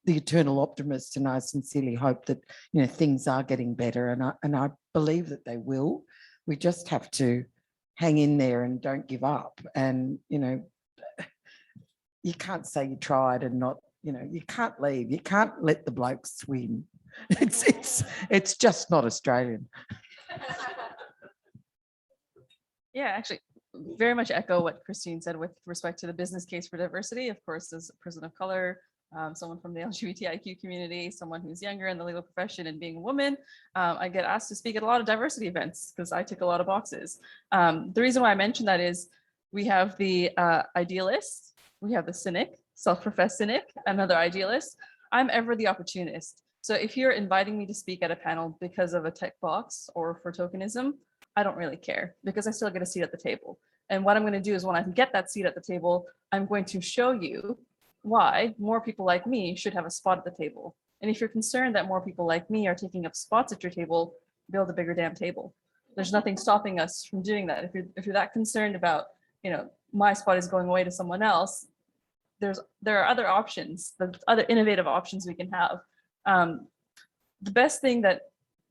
the eternal optimist, and I sincerely hope that, you know, things are getting better, and I believe that they will. We just have to hang in there and don't give up. And you know, you can't say you tried and not, you know, you can't leave. You can't let the blokes win. It's just not Australian. Yeah, actually, very much echo what Christine said with respect to the business case for diversity. Of course, as a person of color, someone from the LGBTIQ community, someone who's younger in the legal profession, and being a woman, I get asked to speak at a lot of diversity events because I tick a lot of boxes. The reason why I mention that is we have the idealist, we have the cynic, self-professed cynic, another idealist. I'm ever the opportunist. So if you're inviting me to speak at a panel because of a tech box or for tokenism, I don't really care, because I still get a seat at the table. And what I'm going to do is, when I get that seat at the table, I'm going to show you why more people like me should have a spot at the table. And if you're concerned that more people like me are taking up spots at your table, build a bigger damn table. There's nothing stopping us from doing that. If you're that concerned about, you know, my spot is going away to someone else, there are other options, the other innovative options we can have. The best thing that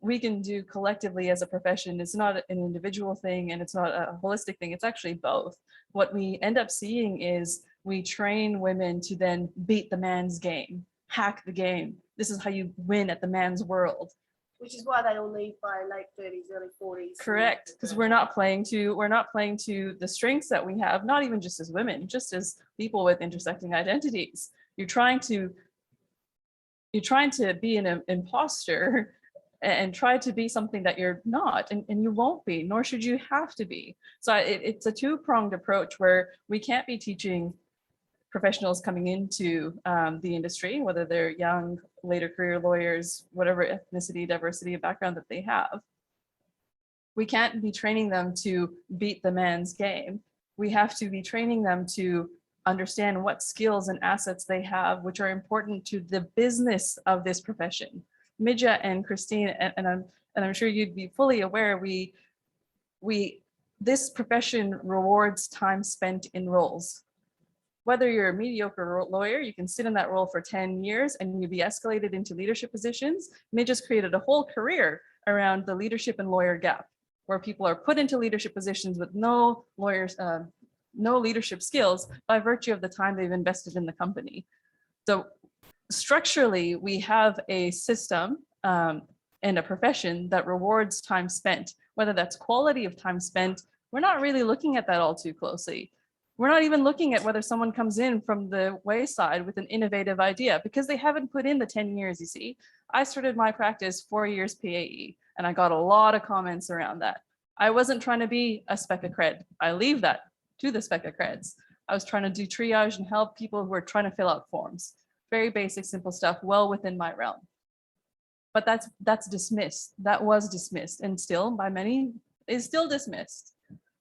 we can do collectively as a profession is not an individual thing, and it's not a holistic thing. It's actually both. What we end up seeing is We train women to then beat the man's game, hack the game. This is how you win at the man's world. Which is why they all leave by late 30s, early 40s. Correct, because we're not playing to the strengths that we have, not even just as women, just as people with intersecting identities. You're trying to be an imposter and try to be something that you're not, and you won't be, nor should you have to be. So it's a two-pronged approach where we can't be teaching professionals coming into the industry, whether they're young, later career lawyers, whatever ethnicity, diversity, background that they have. We can't be training them to beat the man's game. We have to be training them to understand what skills and assets they have, which are important to the business of this profession. Midja and Christine, and I'm sure you'd be fully aware, this profession rewards time spent in roles. Whether you're a mediocre lawyer, you can sit in that role for 10 years and you'll be escalated into leadership positions. Midja's created a whole career around the leadership and lawyer gap, where people are put into leadership positions with no leadership skills by virtue of the time they've invested in the company. So structurally, we have a system and a profession that rewards time spent, whether that's quality of time spent. We're not really looking at that all too closely. We're not even looking at whether someone comes in from the wayside with an innovative idea, because they haven't put in the 10 years, you see. I started my practice 4 years PAE, and I got a lot of comments around that. I wasn't trying to be a spec accred. I leave that to the spec accreds. I was trying to do triage and help people who are trying to fill out forms. Very basic, simple stuff, well within my realm. But that's dismissed. That was dismissed, and still by many is still dismissed.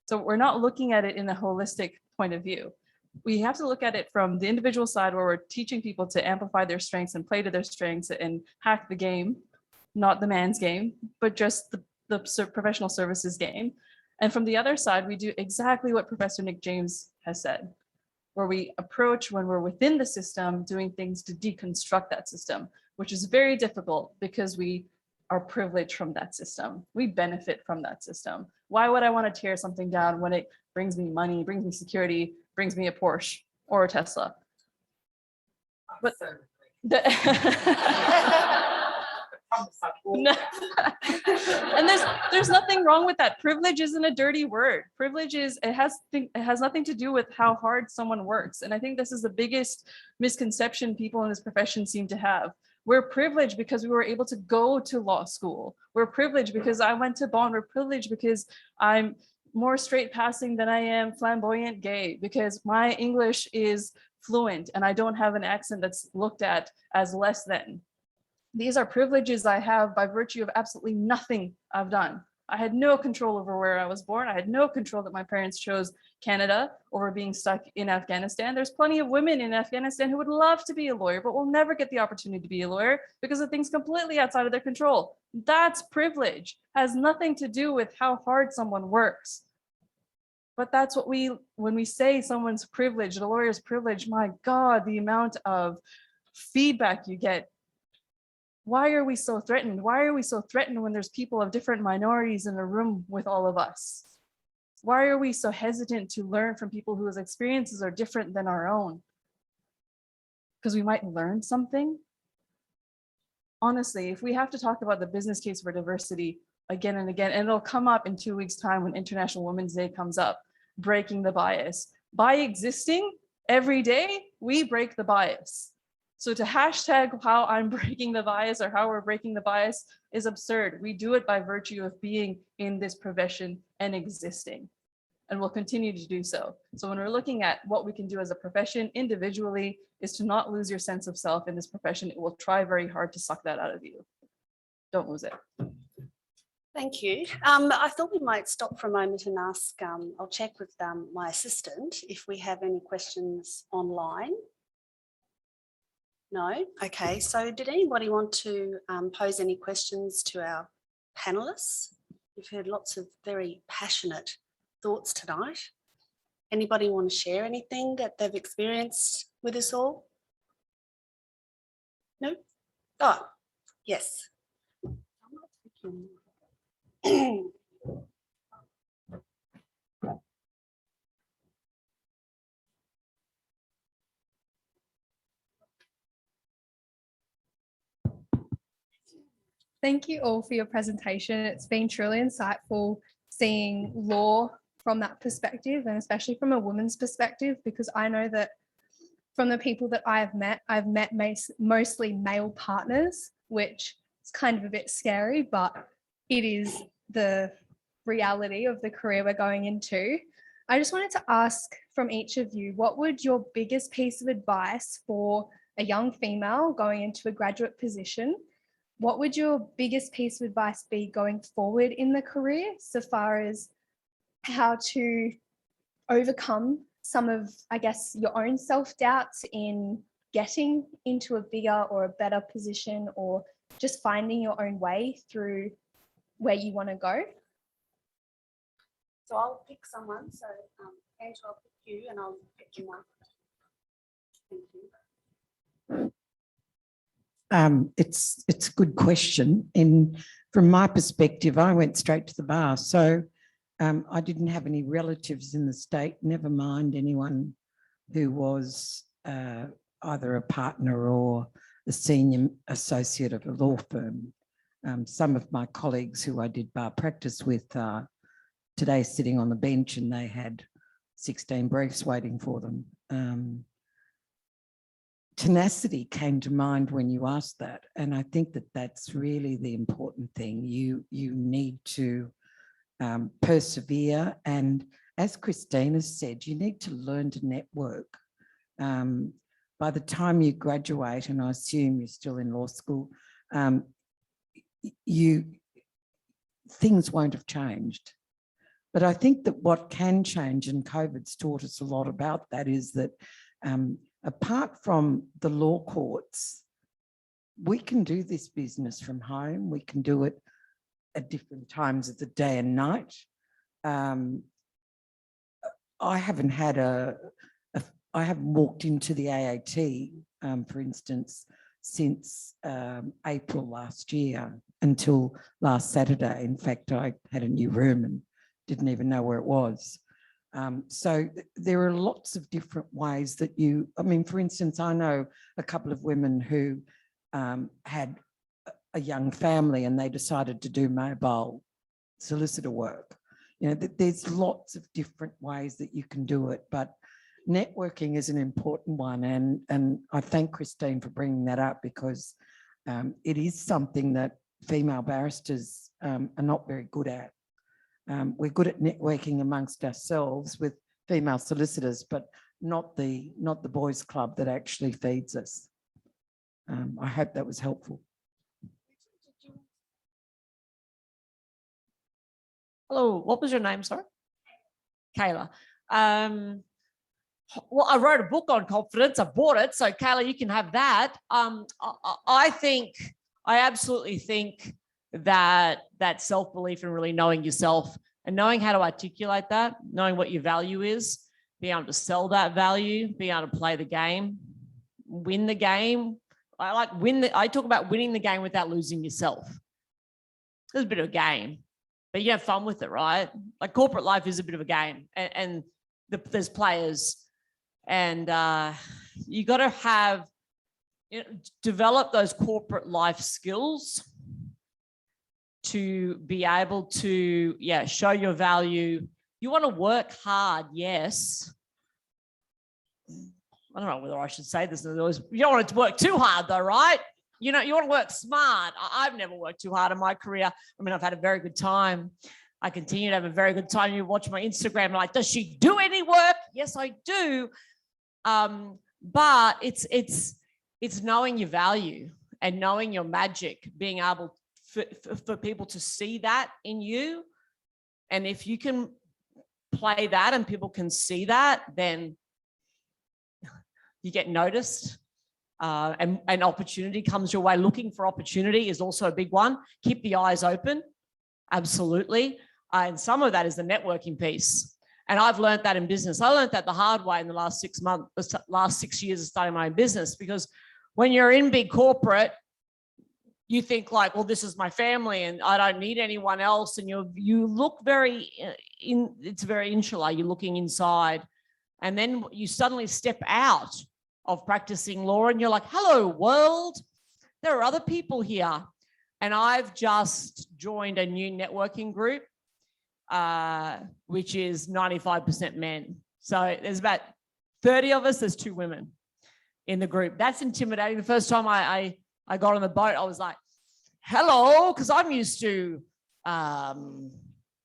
So we're not looking at it in a holistic point of view. We have to look at it from the individual side, where we're teaching people to amplify their strengths and play to their strengths and hack the game, not the man's game, but just the professional services game. And from the other side, we do exactly what Professor Nick James has said, where we approach, when we're within the system, doing things to deconstruct that system, which is very difficult because we are privileged from that system. We benefit from that system. Why would I want to tear something down when it brings me money, brings me security, brings me a Porsche or a Tesla? But No. And there's nothing wrong with that. Privilege isn't a dirty word. Privilege is, it has nothing to do with how hard someone works. And I think this is the biggest misconception people in this profession seem to have. We're privileged because we were able to go to law school. We're privileged because I went to Bond. We're privileged because I'm more straight passing than I am flamboyant gay, because my English is fluent and I don't have an accent that's looked at as less than. These are privileges I have by virtue of absolutely nothing I've done. I had no control over where I was born. I had no control that my parents chose Canada over being stuck in Afghanistan. There's plenty of women in Afghanistan who would love to be a lawyer, but will never get the opportunity to be a lawyer because of things completely outside of their control. That's privilege. Has nothing to do with how hard someone works. But that's what when we say someone's privileged, a lawyer's privileged, my God, the amount of feedback you get. Why are we so threatened? Why are we so threatened when there's people of different minorities in a room with all of us? Why are we so hesitant to learn from people whose experiences are different than our own? Because we might learn something. Honestly, if we have to talk about the business case for diversity again and again, and it'll come up in 2 weeks' time when International Women's Day comes up, breaking the bias. By existing every day, we break the bias. So to hashtag how I'm breaking the bias or how we're breaking the bias is absurd. We do it by virtue of being in this profession and existing, and we'll continue to do so. So when we're looking at what we can do as a profession individually is to not lose your sense of self in this profession. It will try very hard to suck that out of you. Don't lose it. Thank you. I thought we might stop for a moment and ask, I'll check with my assistant if we have any questions online. No? Okay, so did anybody want to pose any questions to our panelists? We've heard lots of very passionate thoughts tonight. Anybody want to share anything that they've experienced with us all? No? Oh, yes. Thank you all for your presentation. It's been truly insightful seeing law from that perspective, and especially from a woman's perspective, because I know that from the people that I've met mostly male partners, which is kind of a bit scary, but it is the reality of the career we're going into. I just wanted to ask from each of you, what would your biggest piece of advice for a young female going into a graduate position? What would your biggest piece of advice be going forward in the career, so far as how to overcome some of, I guess, your own self-doubts in getting into a bigger or a better position, or just finding your own way through where you want to go? So I'll pick someone. So Angela, I'll pick you and I'll pick you one. Thank you. It's a good question. And from my perspective, I went straight to the bar. So I didn't have any relatives in the state, never mind anyone who was either a partner or a senior associate of a law firm. Some of my colleagues who I did bar practice with today sitting on the bench, and they had 16 briefs waiting for them. Tenacity came to mind when you asked that, and I think that that's really the important thing. You need to persevere, and as Christina said, you need to learn to network. By the time you graduate, and I assume you're still in law school, things won't have changed. But I think that what can change, and COVID's taught us a lot about that, is that apart from the law courts, we can do this business from home. We can do it at different times of the day and night. I haven't walked into the AAT, for instance, since April last year until last Saturday. In fact, I had a new room and didn't even know where it was. So there are lots of different ways that for instance, I know a couple of women who had a young family and they decided to do mobile solicitor work. There's lots of different ways that you can do it, but networking is an important one. And I thank Christine for bringing that up, because it is something that female barristers are not very good at. We're good at networking amongst ourselves with female solicitors, but not the boys' club that actually feeds us. I hope that was helpful. Hello, what was your name, sorry? Kayla. Well, I wrote a book on confidence. I bought it, so Kayla, you can have that. I absolutely think that self-belief and really knowing yourself and knowing how to articulate that, knowing what your value is, being able to sell that value, being able to play the game, win the game. I talk about winning the game without losing yourself. It's a bit of a game, but you have fun with it, right? Like corporate life is a bit of a game, and there's players, and you got to develop those corporate life skills to be able to, show your value. You want to work hard, yes. I don't know whether I should say this. You don't want it to work too hard though, right? You want to work smart. I've never worked too hard in my career. I mean, I've had a very good time. I continue to have a very good time. You watch my Instagram, like, does she do any work? Yes, I do. But it's knowing your value and knowing your magic, being able for people to see that in you. And if you can play that and people can see that, then you get noticed, and opportunity comes your way. Looking for opportunity is also a big one. Keep the eyes open, absolutely. And some of that is the networking piece. And I've learned that in business. I learned that the hard way in the last 6 years of starting my own business, because when you're in big corporate, you think like, well, this is my family and I don't need anyone else. And you look it's very insular. You're looking inside. And then you suddenly step out of practicing law and you're like, hello, world. There are other people here. And I've just joined a new networking group, which is 95% men. So there's about 30 of us, there's 2 women in the group. That's intimidating. The first time I got on the boat, I was like, hello, because I'm used to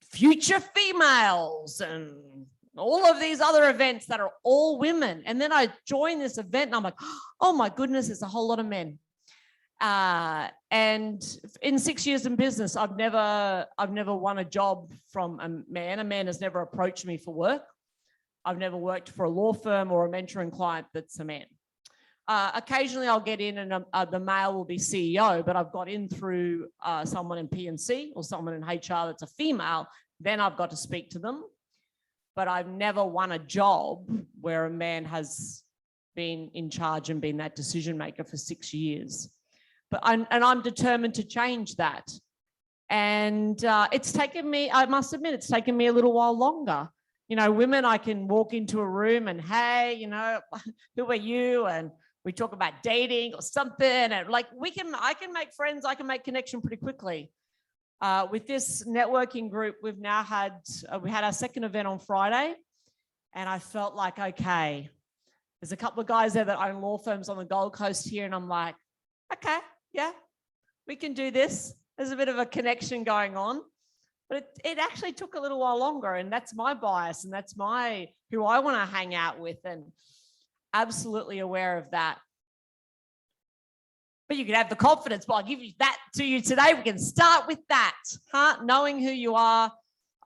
future females and all of these other events that are all women. And then I joined this event and I'm like, oh my goodness, there's a whole lot of men. And in 6 years in business, I've never won a job from a man. A man has never approached me for work. I've never worked for a law firm or a mentoring client that's a man. Occasionally I'll get in and the male will be CEO, but I've got in through someone in P&C or someone in HR that's a female, then I've got to speak to them. But I've never won a job where a man has been in charge and been that decision maker for 6 years. But I'm determined to change that. And it's taken me, I must admit, it's taken me a little while longer. You know, women, I can walk into a room and, hey, you know, who are you? And we talk about dating or something. And like, I can make friends, I can make connection pretty quickly. With this networking group, we've now had, we had our second event on Friday. And I felt like, okay, there's a couple of guys there that own law firms on the Gold Coast here. And I'm like, okay, yeah, we can do this. There's a bit of a connection going on. But it actually took a little while longer, and that's my bias, and that's who I want to hang out with, and absolutely aware of that. But you can have the confidence, but I'll give you that to you today. We can start with that, huh? Knowing who you are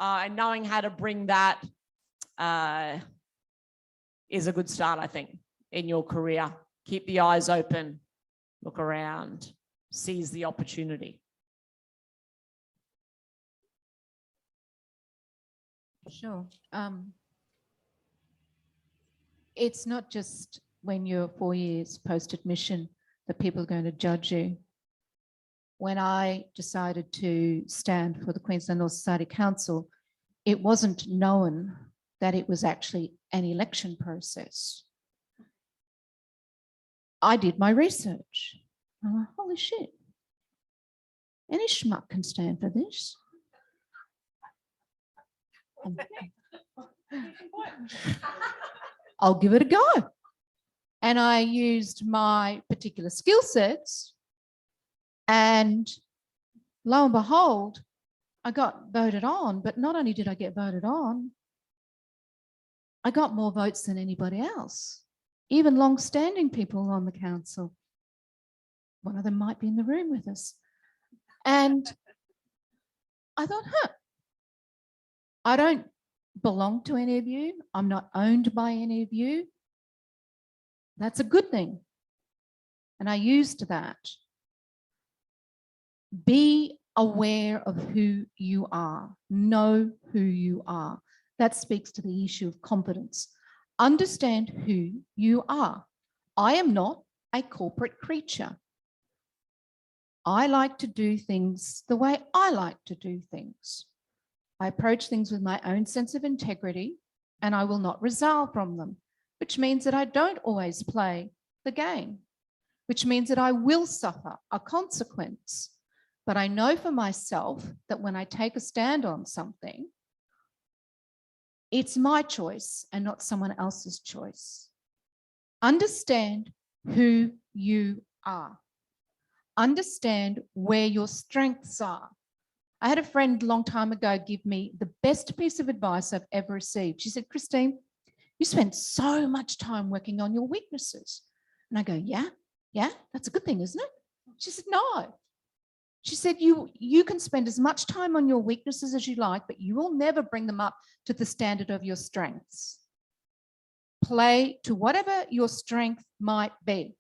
and knowing how to bring that is a good start, I think, in your career. Keep the eyes open, look around, seize the opportunity. Sure. It's not just when you're 4 years post-admission that people are going to judge you. When I decided to stand for the Queensland Law Society Council, it wasn't known that it was actually an election process. I did my research. I'm like, holy shit. Any schmuck can stand for this. I'll give it a go. And I used my particular skill sets, and lo and behold, I got voted on. But not only did I get voted on, I got more votes than anybody else, even long-standing people on the council. One of them might be in the room with us. And I thought, I don't belong to any of you. I'm not owned by any of you. That's a good thing. And I used that. Be aware of who you are. Know who you are. That speaks to the issue of confidence. Understand who you are. I am not a corporate creature. I like to do things the way I like to do things. I approach things with my own sense of integrity, and I will not resile from them, which means that I don't always play the game, which means that I will suffer a consequence. But I know for myself that when I take a stand on something, it's my choice and not someone else's choice. Understand who you are. Understand where your strengths are. I had a friend a long time ago give me the best piece of advice I've ever received. She said, Christine, you spend so much time working on your weaknesses. And I go, yeah, that's a good thing, isn't it? She said, no. She said, you can spend as much time on your weaknesses as you like, but you will never bring them up to the standard of your strengths. Play to whatever your strength might be.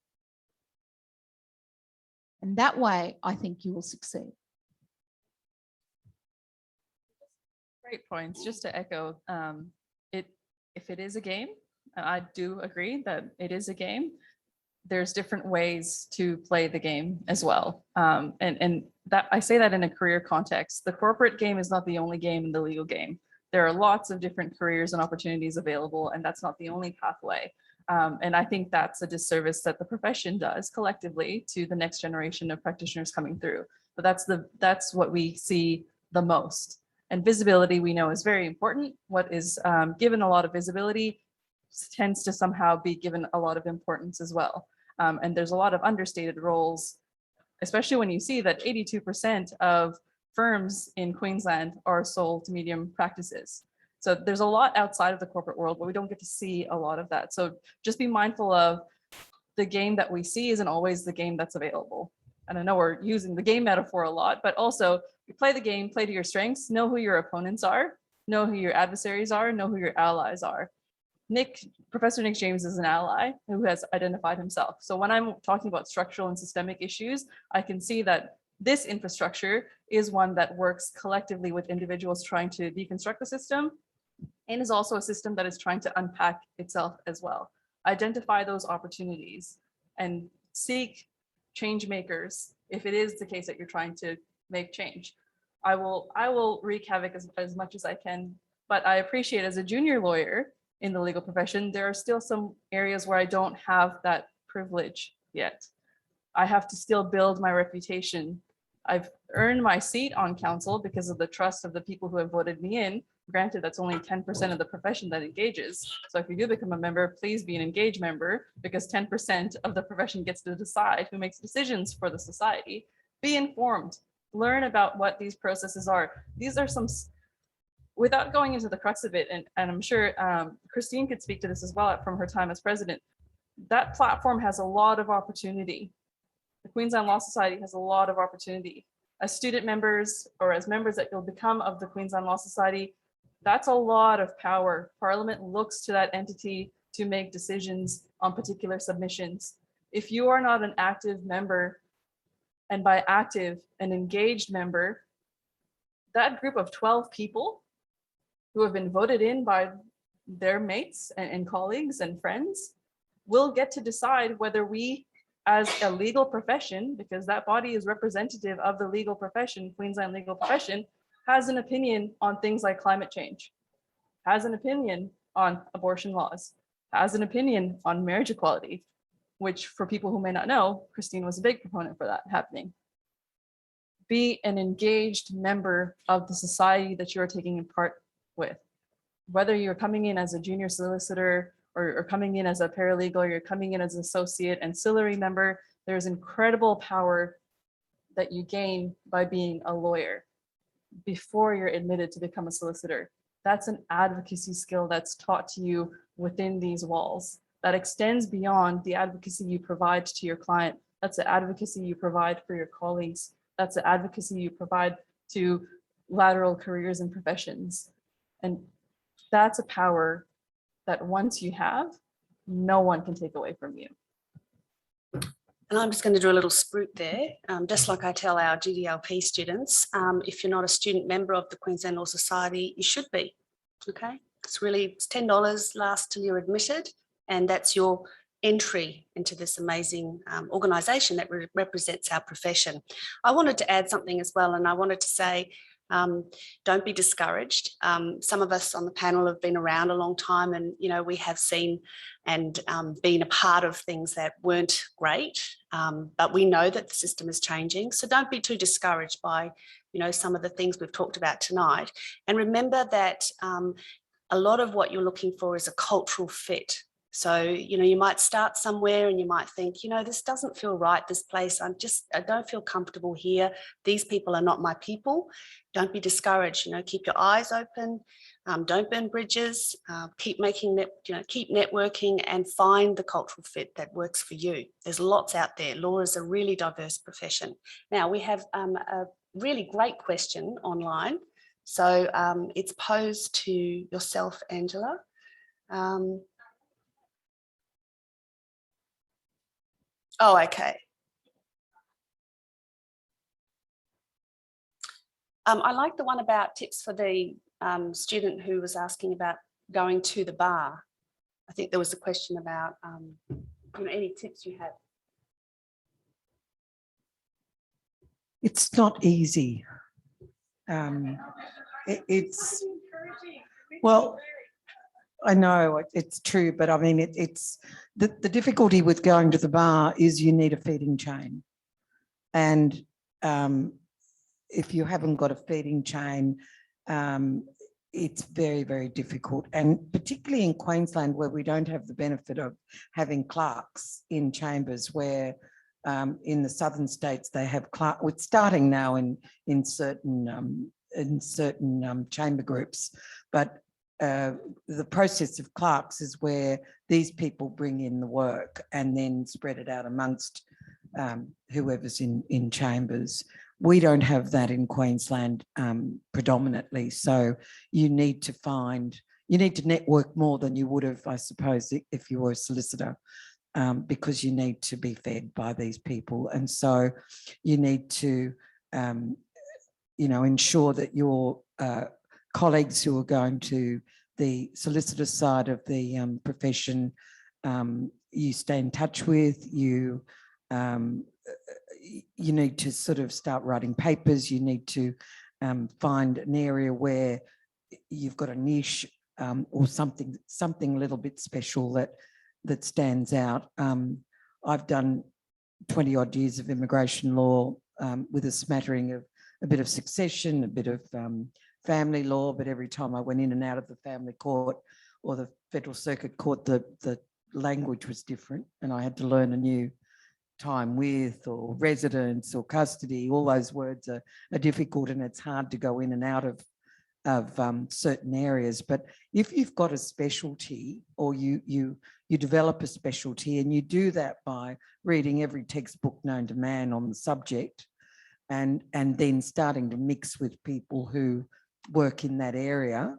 And that way, I think you will succeed. Great points. Just to echo, if it is a game, I do agree that it is a game. There's different ways to play the game as well. And that I say that in a career context. The corporate game is not the only game in the legal game. There are lots of different careers and opportunities available, and that's not the only pathway. And I think that's a disservice that the profession does collectively to the next generation of practitioners coming through. but that's what we see the most. And visibility, we know, is very important. What is given a lot of visibility tends to somehow be given a lot of importance as well. And there's a lot of understated roles, especially when you see that 82% of firms in Queensland are sole to medium practices. So there's a lot outside of the corporate world, but we don't get to see a lot of that. So just be mindful of the game that we see isn't always the game that's available. And I know we're using the game metaphor a lot, but also you play the game, play to your strengths, know who your opponents are, know who your adversaries are, know who your allies are. Professor Nick James is an ally who has identified himself. So when I'm talking about structural and systemic issues, I can see that this infrastructure is one that works collectively with individuals trying to deconstruct the system, and is also a system that is trying to unpack itself as well. Identify those opportunities and seek change makers if it is the case that you're trying to make change. I will wreak havoc as much as I can, but I appreciate, as a junior lawyer in the legal profession, there are still some areas where I don't have that privilege yet. I have to still build my reputation. I've earned my seat on council because of the trust of the people who have voted me in. Granted, that's only 10% of the profession that engages. So if you do become a member, please be an engaged member, because 10% of the profession gets to decide who makes decisions for the society. Be informed, learn about what these processes are. These are some, without going into the crux of it, and I'm sure Christine could speak to this as well from her time as president, that platform has a lot of opportunity. The Queensland Law Society has a lot of opportunity. As student members or as members that you'll become of the Queensland Law Society, that's a lot of power. Parliament looks to that entity to make decisions on particular submissions. If you are not an active member, and by active, an engaged member, that group of 12 people who have been voted in by their mates and colleagues and friends will get to decide whether we, as a legal profession, because that body is representative of the legal profession, Queensland legal profession, has an opinion on things like climate change, has an opinion on abortion laws, has an opinion on marriage equality, which, for people who may not know, Christine was a big proponent for that happening. Be an engaged member of the society that you're taking part with. Whether you're coming in as a junior solicitor or coming in as a paralegal, or you're coming in as an associate ancillary member, there's incredible power that you gain by being a lawyer before you're admitted to become a solicitor. That's an advocacy skill that's taught to you within these walls that extends beyond the advocacy you provide to your client. That's the advocacy you provide for your colleagues. That's the advocacy you provide to lateral careers and professions. And that's a power that once you have, no one can take away from you. And I'm just going to do a little spruik there, just like I tell our GDLP students, if you're not a student member of the Queensland Law Society, you should be, okay? It's $10, lasts till you're admitted, and that's your entry into this amazing organisation that represents our profession. I wanted to add something as well, and I wanted to say, don't be discouraged. Some of us on the panel have been around a long time, and we have seen and been a part of things that weren't great, but we know that the system is changing. So don't be too discouraged by some of the things we've talked about tonight. And remember that a lot of what you're looking for is a cultural fit. So, you might start somewhere and you might think, this doesn't feel right, this place, I don't feel comfortable here. These people are not my people. Don't be discouraged, keep your eyes open, don't burn bridges, keep networking and find the cultural fit that works for you. There's lots out there. Law is a really diverse profession. Now we have a really great question online. So it's posed to yourself, Angela. Oh, okay. I like the one about tips for the student who was asking about going to the bar. I think there was a question about any tips you have. It's not easy. It's well, I know it's true, but I mean, it's the difficulty with going to the bar is you need a feeding chain. And if you haven't got a feeding chain, it's very, very difficult. And particularly in Queensland, where we don't have the benefit of having clerks in chambers, where in the southern states they have clerk. It's starting now in certain chamber groups, but the process of clerks is where these people bring in the work and then spread it out amongst whoever's in chambers. We don't have that in Queensland predominantly. So you need to network more than you would have, I suppose, if you were a solicitor, because you need to be fed by these people. And so you need to, ensure that your colleagues who are going to the solicitor side of the profession, you stay in touch with, you need to sort of start writing papers. You need to find an area where you've got a niche or something a little bit special that stands out. I've done 20 odd years of immigration law with a smattering of a bit of succession, a bit of family law, but every time I went in and out of the family court or the federal circuit court, the language was different, and I had to learn a new time with or residence or custody. All those words are difficult, and it's hard to go in and out of certain areas. But if you've got a specialty, or you develop a specialty, and you do that by reading every textbook known to man on the subject, and then starting to mix with people who work in that area,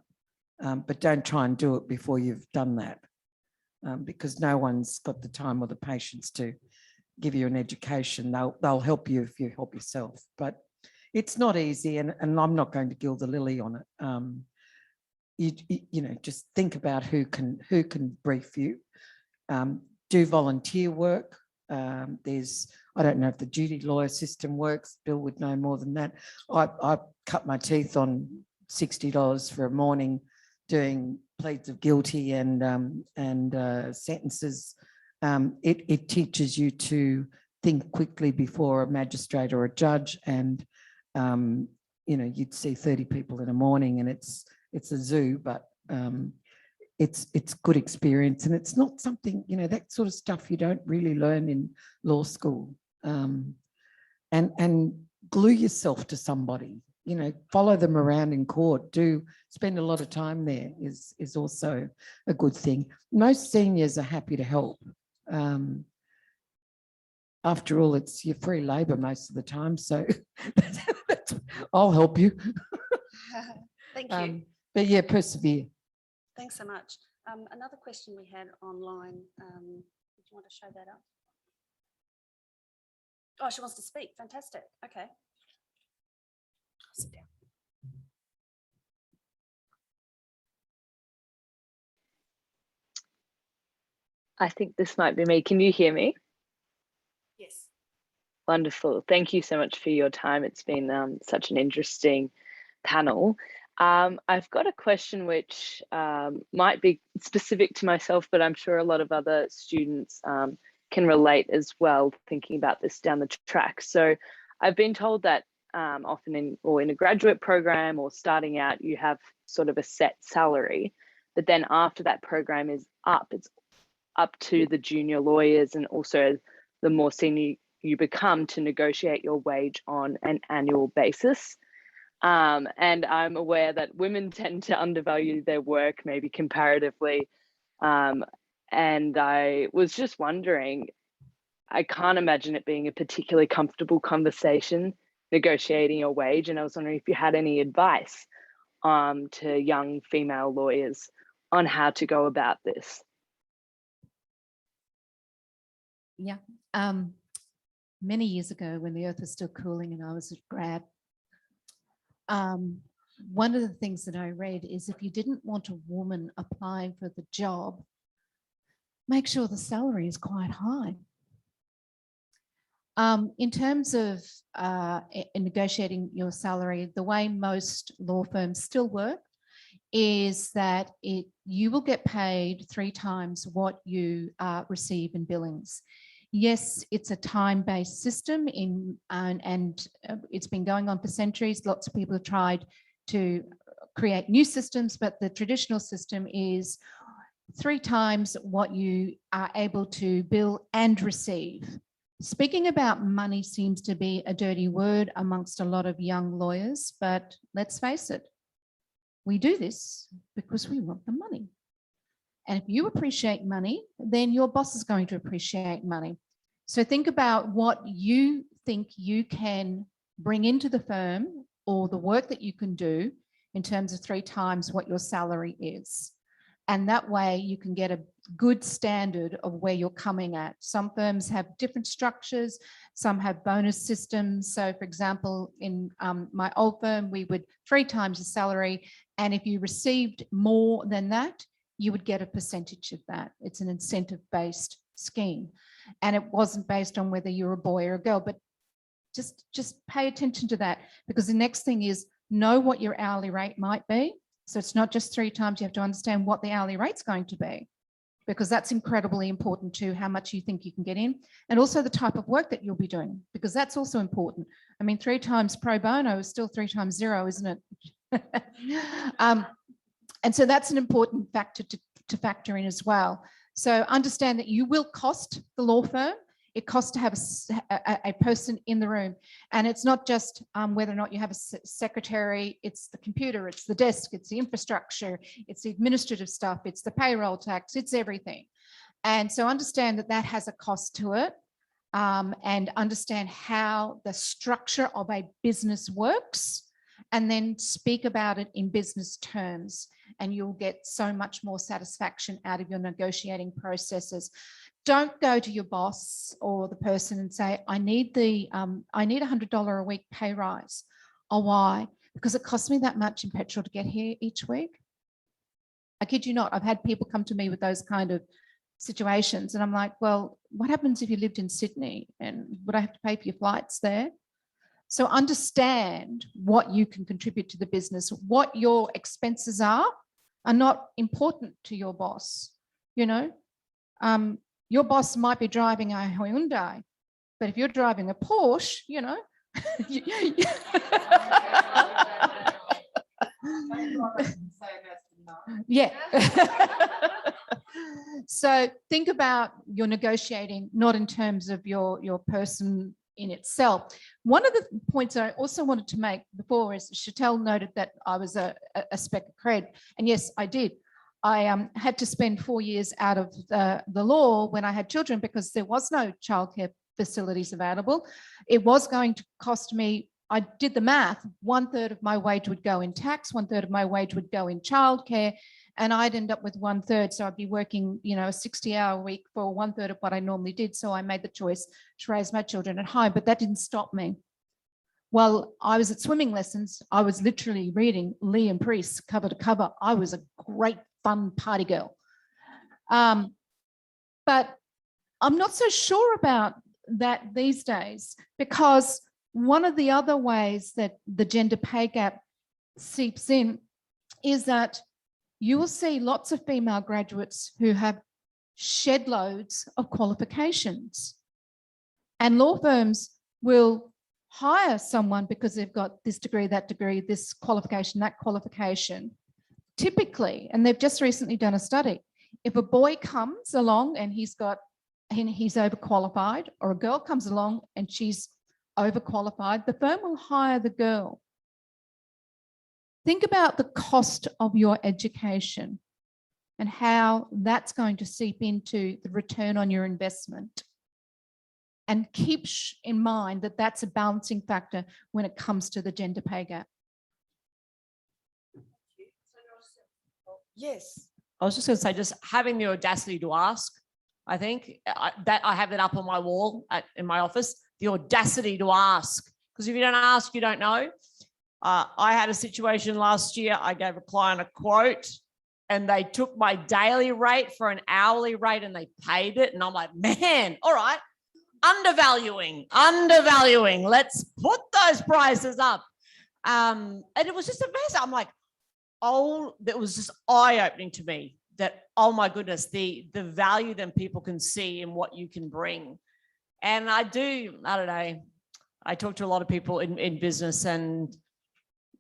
but don't try and do it before you've done that, because no one's got the time or the patience to give you an education. They'll help you if you help yourself, but it's not easy, and I'm not going to gild the lily on it. Just think about who can brief you. Do volunteer work. I don't know if the duty lawyer system works. Bill would know more than that. I cut my teeth on $60 for a morning doing pleads of guilty and sentences. It teaches you to think quickly before a magistrate or a judge, and you'd see 30 people in a morning, and it's a zoo, but it's good experience, and it's not something, that sort of stuff you don't really learn in law school. And glue yourself to somebody, follow them around in court. Do spend a lot of time there is also a good thing. Most seniors are happy to help. After all, it's your free labour most of the time, so I'll help you. Thank you. But yeah, persevere. Thanks so much. Another question we had online. Did you want to show that up? Oh, she wants to speak. Fantastic. Okay. Sit down. I think this might be me. Can you hear me? Yes. Wonderful. Thank you so much for your time. It's been such an interesting panel. I've got a question which might be specific to myself, but I'm sure a lot of other students can relate as well, thinking about this down the track. So I've been told that often in a graduate program or starting out, you have sort of a set salary, but then after that program is up, it's up to the junior lawyers and also the more senior you become to negotiate your wage on an annual basis. And I'm aware that women tend to undervalue their work, maybe comparatively. And I was just wondering, I can't imagine it being a particularly comfortable conversation, negotiating your wage. And I was wondering if you had any advice to young female lawyers on how to go about this. Yeah. Many years ago, when the earth was still cooling and I was a grad, one of the things that I read is if you didn't want a woman applying for the job, make sure the salary is quite high. In terms of negotiating your salary, the way most law firms still work is that you will get paid 3 times what you receive in billings. Yes, it's a time-based system and it's been going on for centuries. Lots of people have tried to create new systems, but the traditional system is 3 times what you are able to bill and receive. Speaking about money seems to be a dirty word amongst a lot of young lawyers, but let's face it, we do this because we want the money. And if you appreciate money, then your boss is going to appreciate money. So think about what you think you can bring into the firm or the work that you can do in terms of 3 times what your salary is. And that way you can get a good standard of where you're coming at. Some firms have different structures, some have bonus systems. So for example, in my old firm, we would 3 times the salary. And if you received more than that, you would get a percentage of that. It's an incentive-based scheme. And it wasn't based on whether you're a boy or a girl, but just pay attention to that, because the next thing is know what your hourly rate might be. So it's not just 3 times, you have to understand what the hourly rate's going to be, because that's incredibly important too, how much you think you can get in, and also the type of work that you'll be doing, because that's also important. I mean, 3 times pro bono is still 3 times 0, isn't it? And so that's an important factor to factor in as well. So understand that you will cost the law firm. It costs to have a person in the room. And it's not just whether or not you have a secretary, it's the computer, it's the desk, it's the infrastructure, it's the administrative stuff, it's the payroll tax, it's everything. And so understand that that has a cost to it, and understand how the structure of a business works, and then speak about it in business terms, and you'll get so much more satisfaction out of your negotiating processes. Don't go to your boss or the person and say, I need $100 a week pay rise. Oh, why? Because it costs me that much in petrol to get here each week. I kid you not, I've had people come to me with those kind of situations, and I'm like, well, what happens if you lived in Sydney, and would I have to pay for your flights there? So understand what you can contribute to the business. What your expenses are not important to your boss. You know, your boss might be driving a Hyundai, but if you're driving a Porsche, you know, yeah. So think about your negotiating, not in terms of your person in itself. One of the points I also wanted to make before is Chantel noted that I was a spec cred, and yes, I did. I had to spend 4 years out of the law when I had children because there was no childcare facilities available. It was going to cost me, I did the math, 1/3 of my wage would go in tax, 1/3 of my wage would go in childcare, and I'd end up with 1/3. So I'd be working, you know, a 60-hour week for 1/3 of what I normally did. So I made the choice to raise my children at home, but that didn't stop me. While I was at swimming lessons, I was literally reading Liam Priest cover to cover. I was a great fun party girl. But I'm not so sure about that these days, because one of the other ways that the gender pay gap seeps in is that you will see lots of female graduates who have shed loads of qualifications, and law firms will hire someone because they've got this degree, that degree, this qualification, that qualification. Typically, and they've just recently done a study, if a boy comes along and he's overqualified, or a girl comes along and she's overqualified, the firm will hire the girl. Think about the cost of your education and how that's going to seep into the return on your investment. And keep in mind that that's a balancing factor when it comes to the gender pay gap. Yes. I was just going to say, just having the audacity to ask, I think that I have it up on my wall in my office, the audacity to ask, because if you don't ask, you don't know. I had a situation last year, I gave a client a quote and they took my daily rate for an hourly rate and they paid it. And I'm like, man, all right, undervaluing, let's put those prices up. And it was just amazing. I'm like, oh, that was just eye-opening to me that, oh my goodness, the value that people can see in what you can bring. And I don't know, I talk to a lot of people in business, and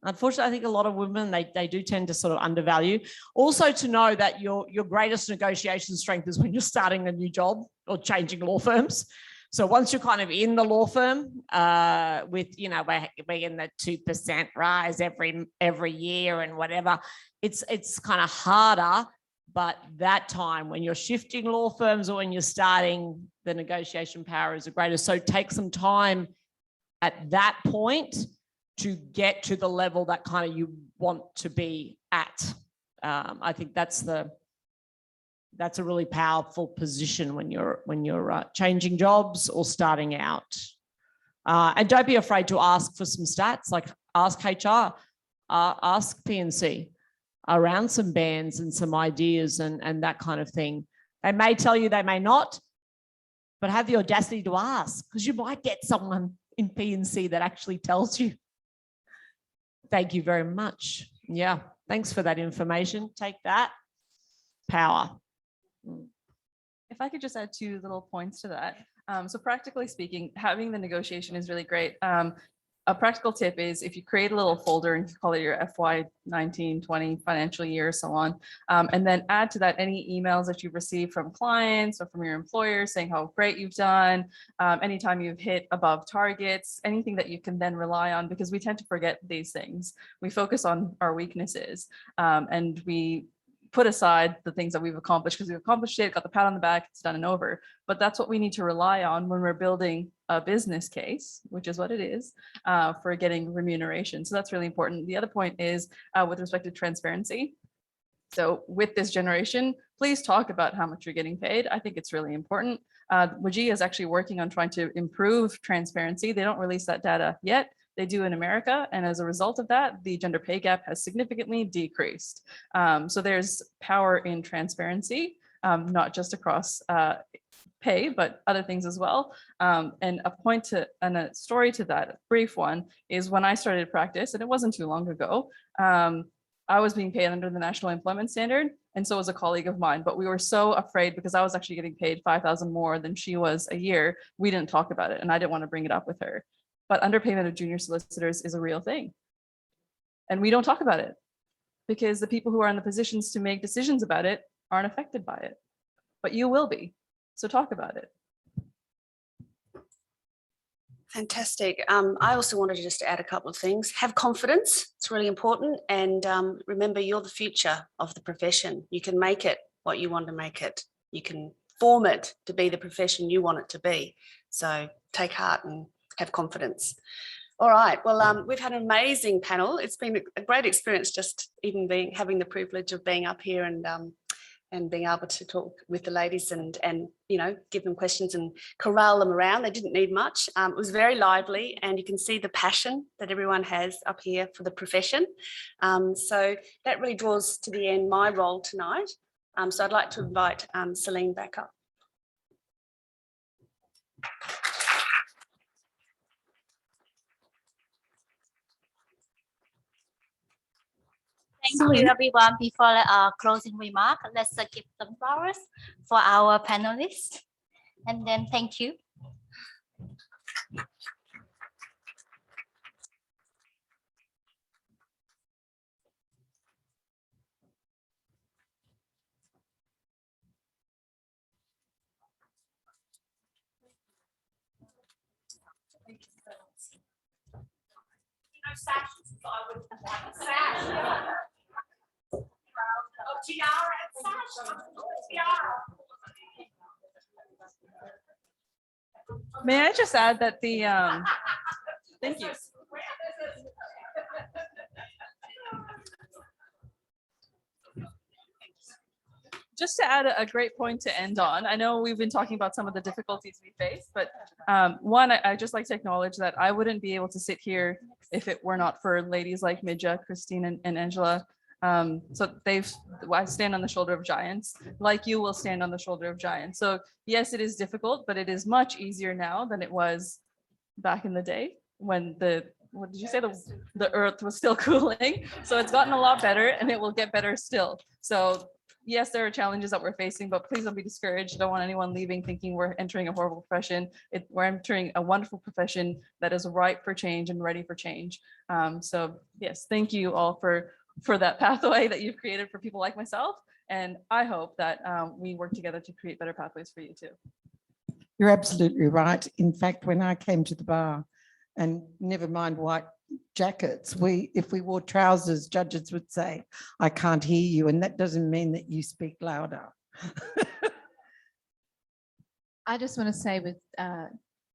unfortunately, I think a lot of women, they do tend to sort of undervalue. Also to know that your greatest negotiation strength is when you're starting a new job or changing law firms. So once you're kind of in the law firm with, you know, we're in the 2% rise every year and whatever, it's kind of harder. But that time when you're shifting law firms or when you're starting, the negotiation power is the greatest. So take some time at that point to get to the level that kind of you want to be at. I think that's a really powerful position when you're changing jobs or starting out. And don't be afraid to ask for some stats, like ask HR, ask P&C around some bands and some ideas and that kind of thing. They may tell you, they may not, but have the audacity to ask, because you might get someone in P&C that actually tells you. Thank you very much. Yeah, thanks for that information. Take that. Power. If I could just add 2 little points to that. So practically speaking, having the negotiation is really great. A practical tip is if you create a little folder and you call it your FY 19-20 financial year, so on, and then add to that any emails that you've received from clients or from your employer saying how great you've done, anytime you've hit above targets, anything that you can then rely on, because we tend to forget these things. We focus on our weaknesses and we put aside the things that we've accomplished because we've accomplished it, got the pat on the back, it's done and over. But that's what we need to rely on when we're building a business case, which is what it is, for getting remuneration. So that's really important. The other point is with respect to transparency. So with this generation, please talk about how much you're getting paid. I think it's really important. WGEA is actually working on trying to improve transparency. They don't release that data yet. They do in America. And as a result of that, the gender pay gap has significantly decreased. So there's power in transparency, not just across pay, but other things as well. And a point to, and a story to that, a brief one, is when I started practice, and it wasn't too long ago, I was being paid under the National Employment Standard, and so was a colleague of mine, but we were so afraid because I was actually getting paid $5,000 more than she was a year. We didn't talk about it, and I didn't want to bring it up with her. But underpayment of junior solicitors is a real thing. And we don't talk about it because the people who are in the positions to make decisions about it aren't affected by it. But you will be. So talk about it. Fantastic. I also wanted to just add a couple of things. Have confidence. It's really important. And remember, you're the future of the profession. You can make it what you want to make it. You can form it to be the profession you want it to be. So take heart and have confidence. All right, well, we've had an amazing panel. It's been a great experience just even having the privilege of being up here and being able to talk with the ladies and you know, give them questions and corral them around. They didn't need much. It was very lively, and you can see the passion that everyone has up here for the profession. So that really draws to the end my role tonight. So I'd like to invite Celine back up. Thank you, everyone. Before our closing remark, let's give some flowers for our panelists. And then thank you. May I just add that the, thank you. Just to add a great point to end on, I know we've been talking about some of the difficulties we face, but one, I just like to acknowledge that I wouldn't be able to sit here if it were not for ladies like Midja, Christine, and Angela. So I stand on the shoulder of giants, like you will stand on the shoulder of giants. So yes, it is difficult, but it is much easier now than it was back in the day when what did you say? The earth was still cooling. So it's gotten a lot better, and it will get better still. So yes, there are challenges that we're facing, but please don't be discouraged. I don't want anyone leaving thinking we're entering a horrible profession. We're entering a wonderful profession that is ripe for change and ready for change. So yes, thank you all for that pathway that you've created for people like myself. And I hope that we work together to create better pathways for you too. You're absolutely right. In fact, when I came to the bar, and never mind white jackets, if we wore trousers, judges would say, I can't hear you. And that doesn't mean that you speak louder. I just want to say with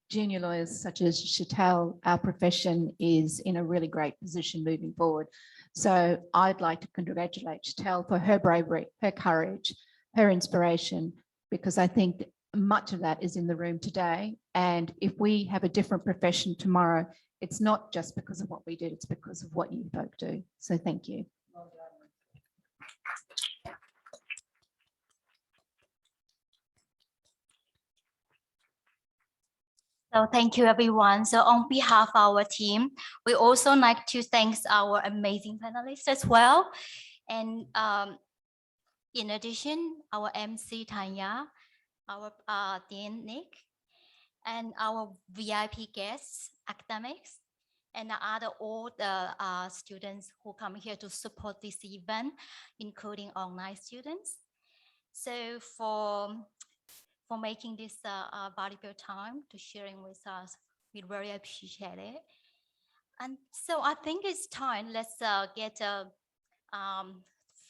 junior lawyers such as Chantal, our profession is in a really great position moving forward. So I'd like to congratulate Chantal for her bravery, her courage, her inspiration, because I think much of that is in the room today. And if we have a different profession tomorrow, it's not just because of what we did, it's because of what you folk do. So thank you. So thank you, everyone. So on behalf of our team, we also like to thank our amazing panelists as well. And in addition, our MC Tanya, our Dean Nick, and our VIP guests, academics, and all the students who come here to support this event, including online students. So for making this valuable time to sharing with us, we really appreciate it. And so I think it's time, let's get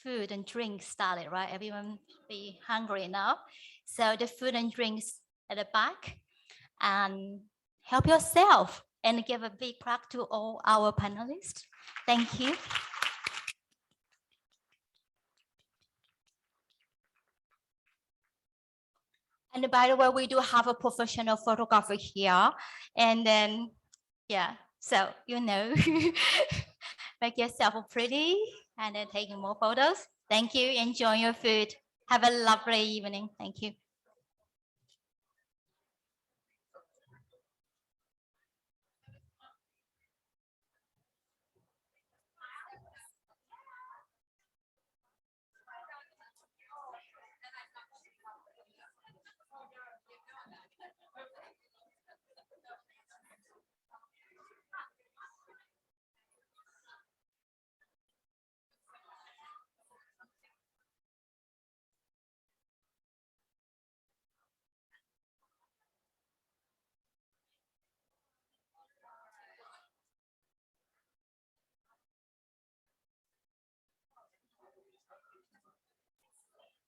food and drink started, right? Everyone be hungry now. So the food and drinks at the back, and help yourself, and give a big clap to all our panelists. Thank you. And by the way, we do have a professional photographer here. And then, yeah, so, you know, make yourself pretty and then taking more photos. Thank you. Enjoy your food. Have a lovely evening. Thank you.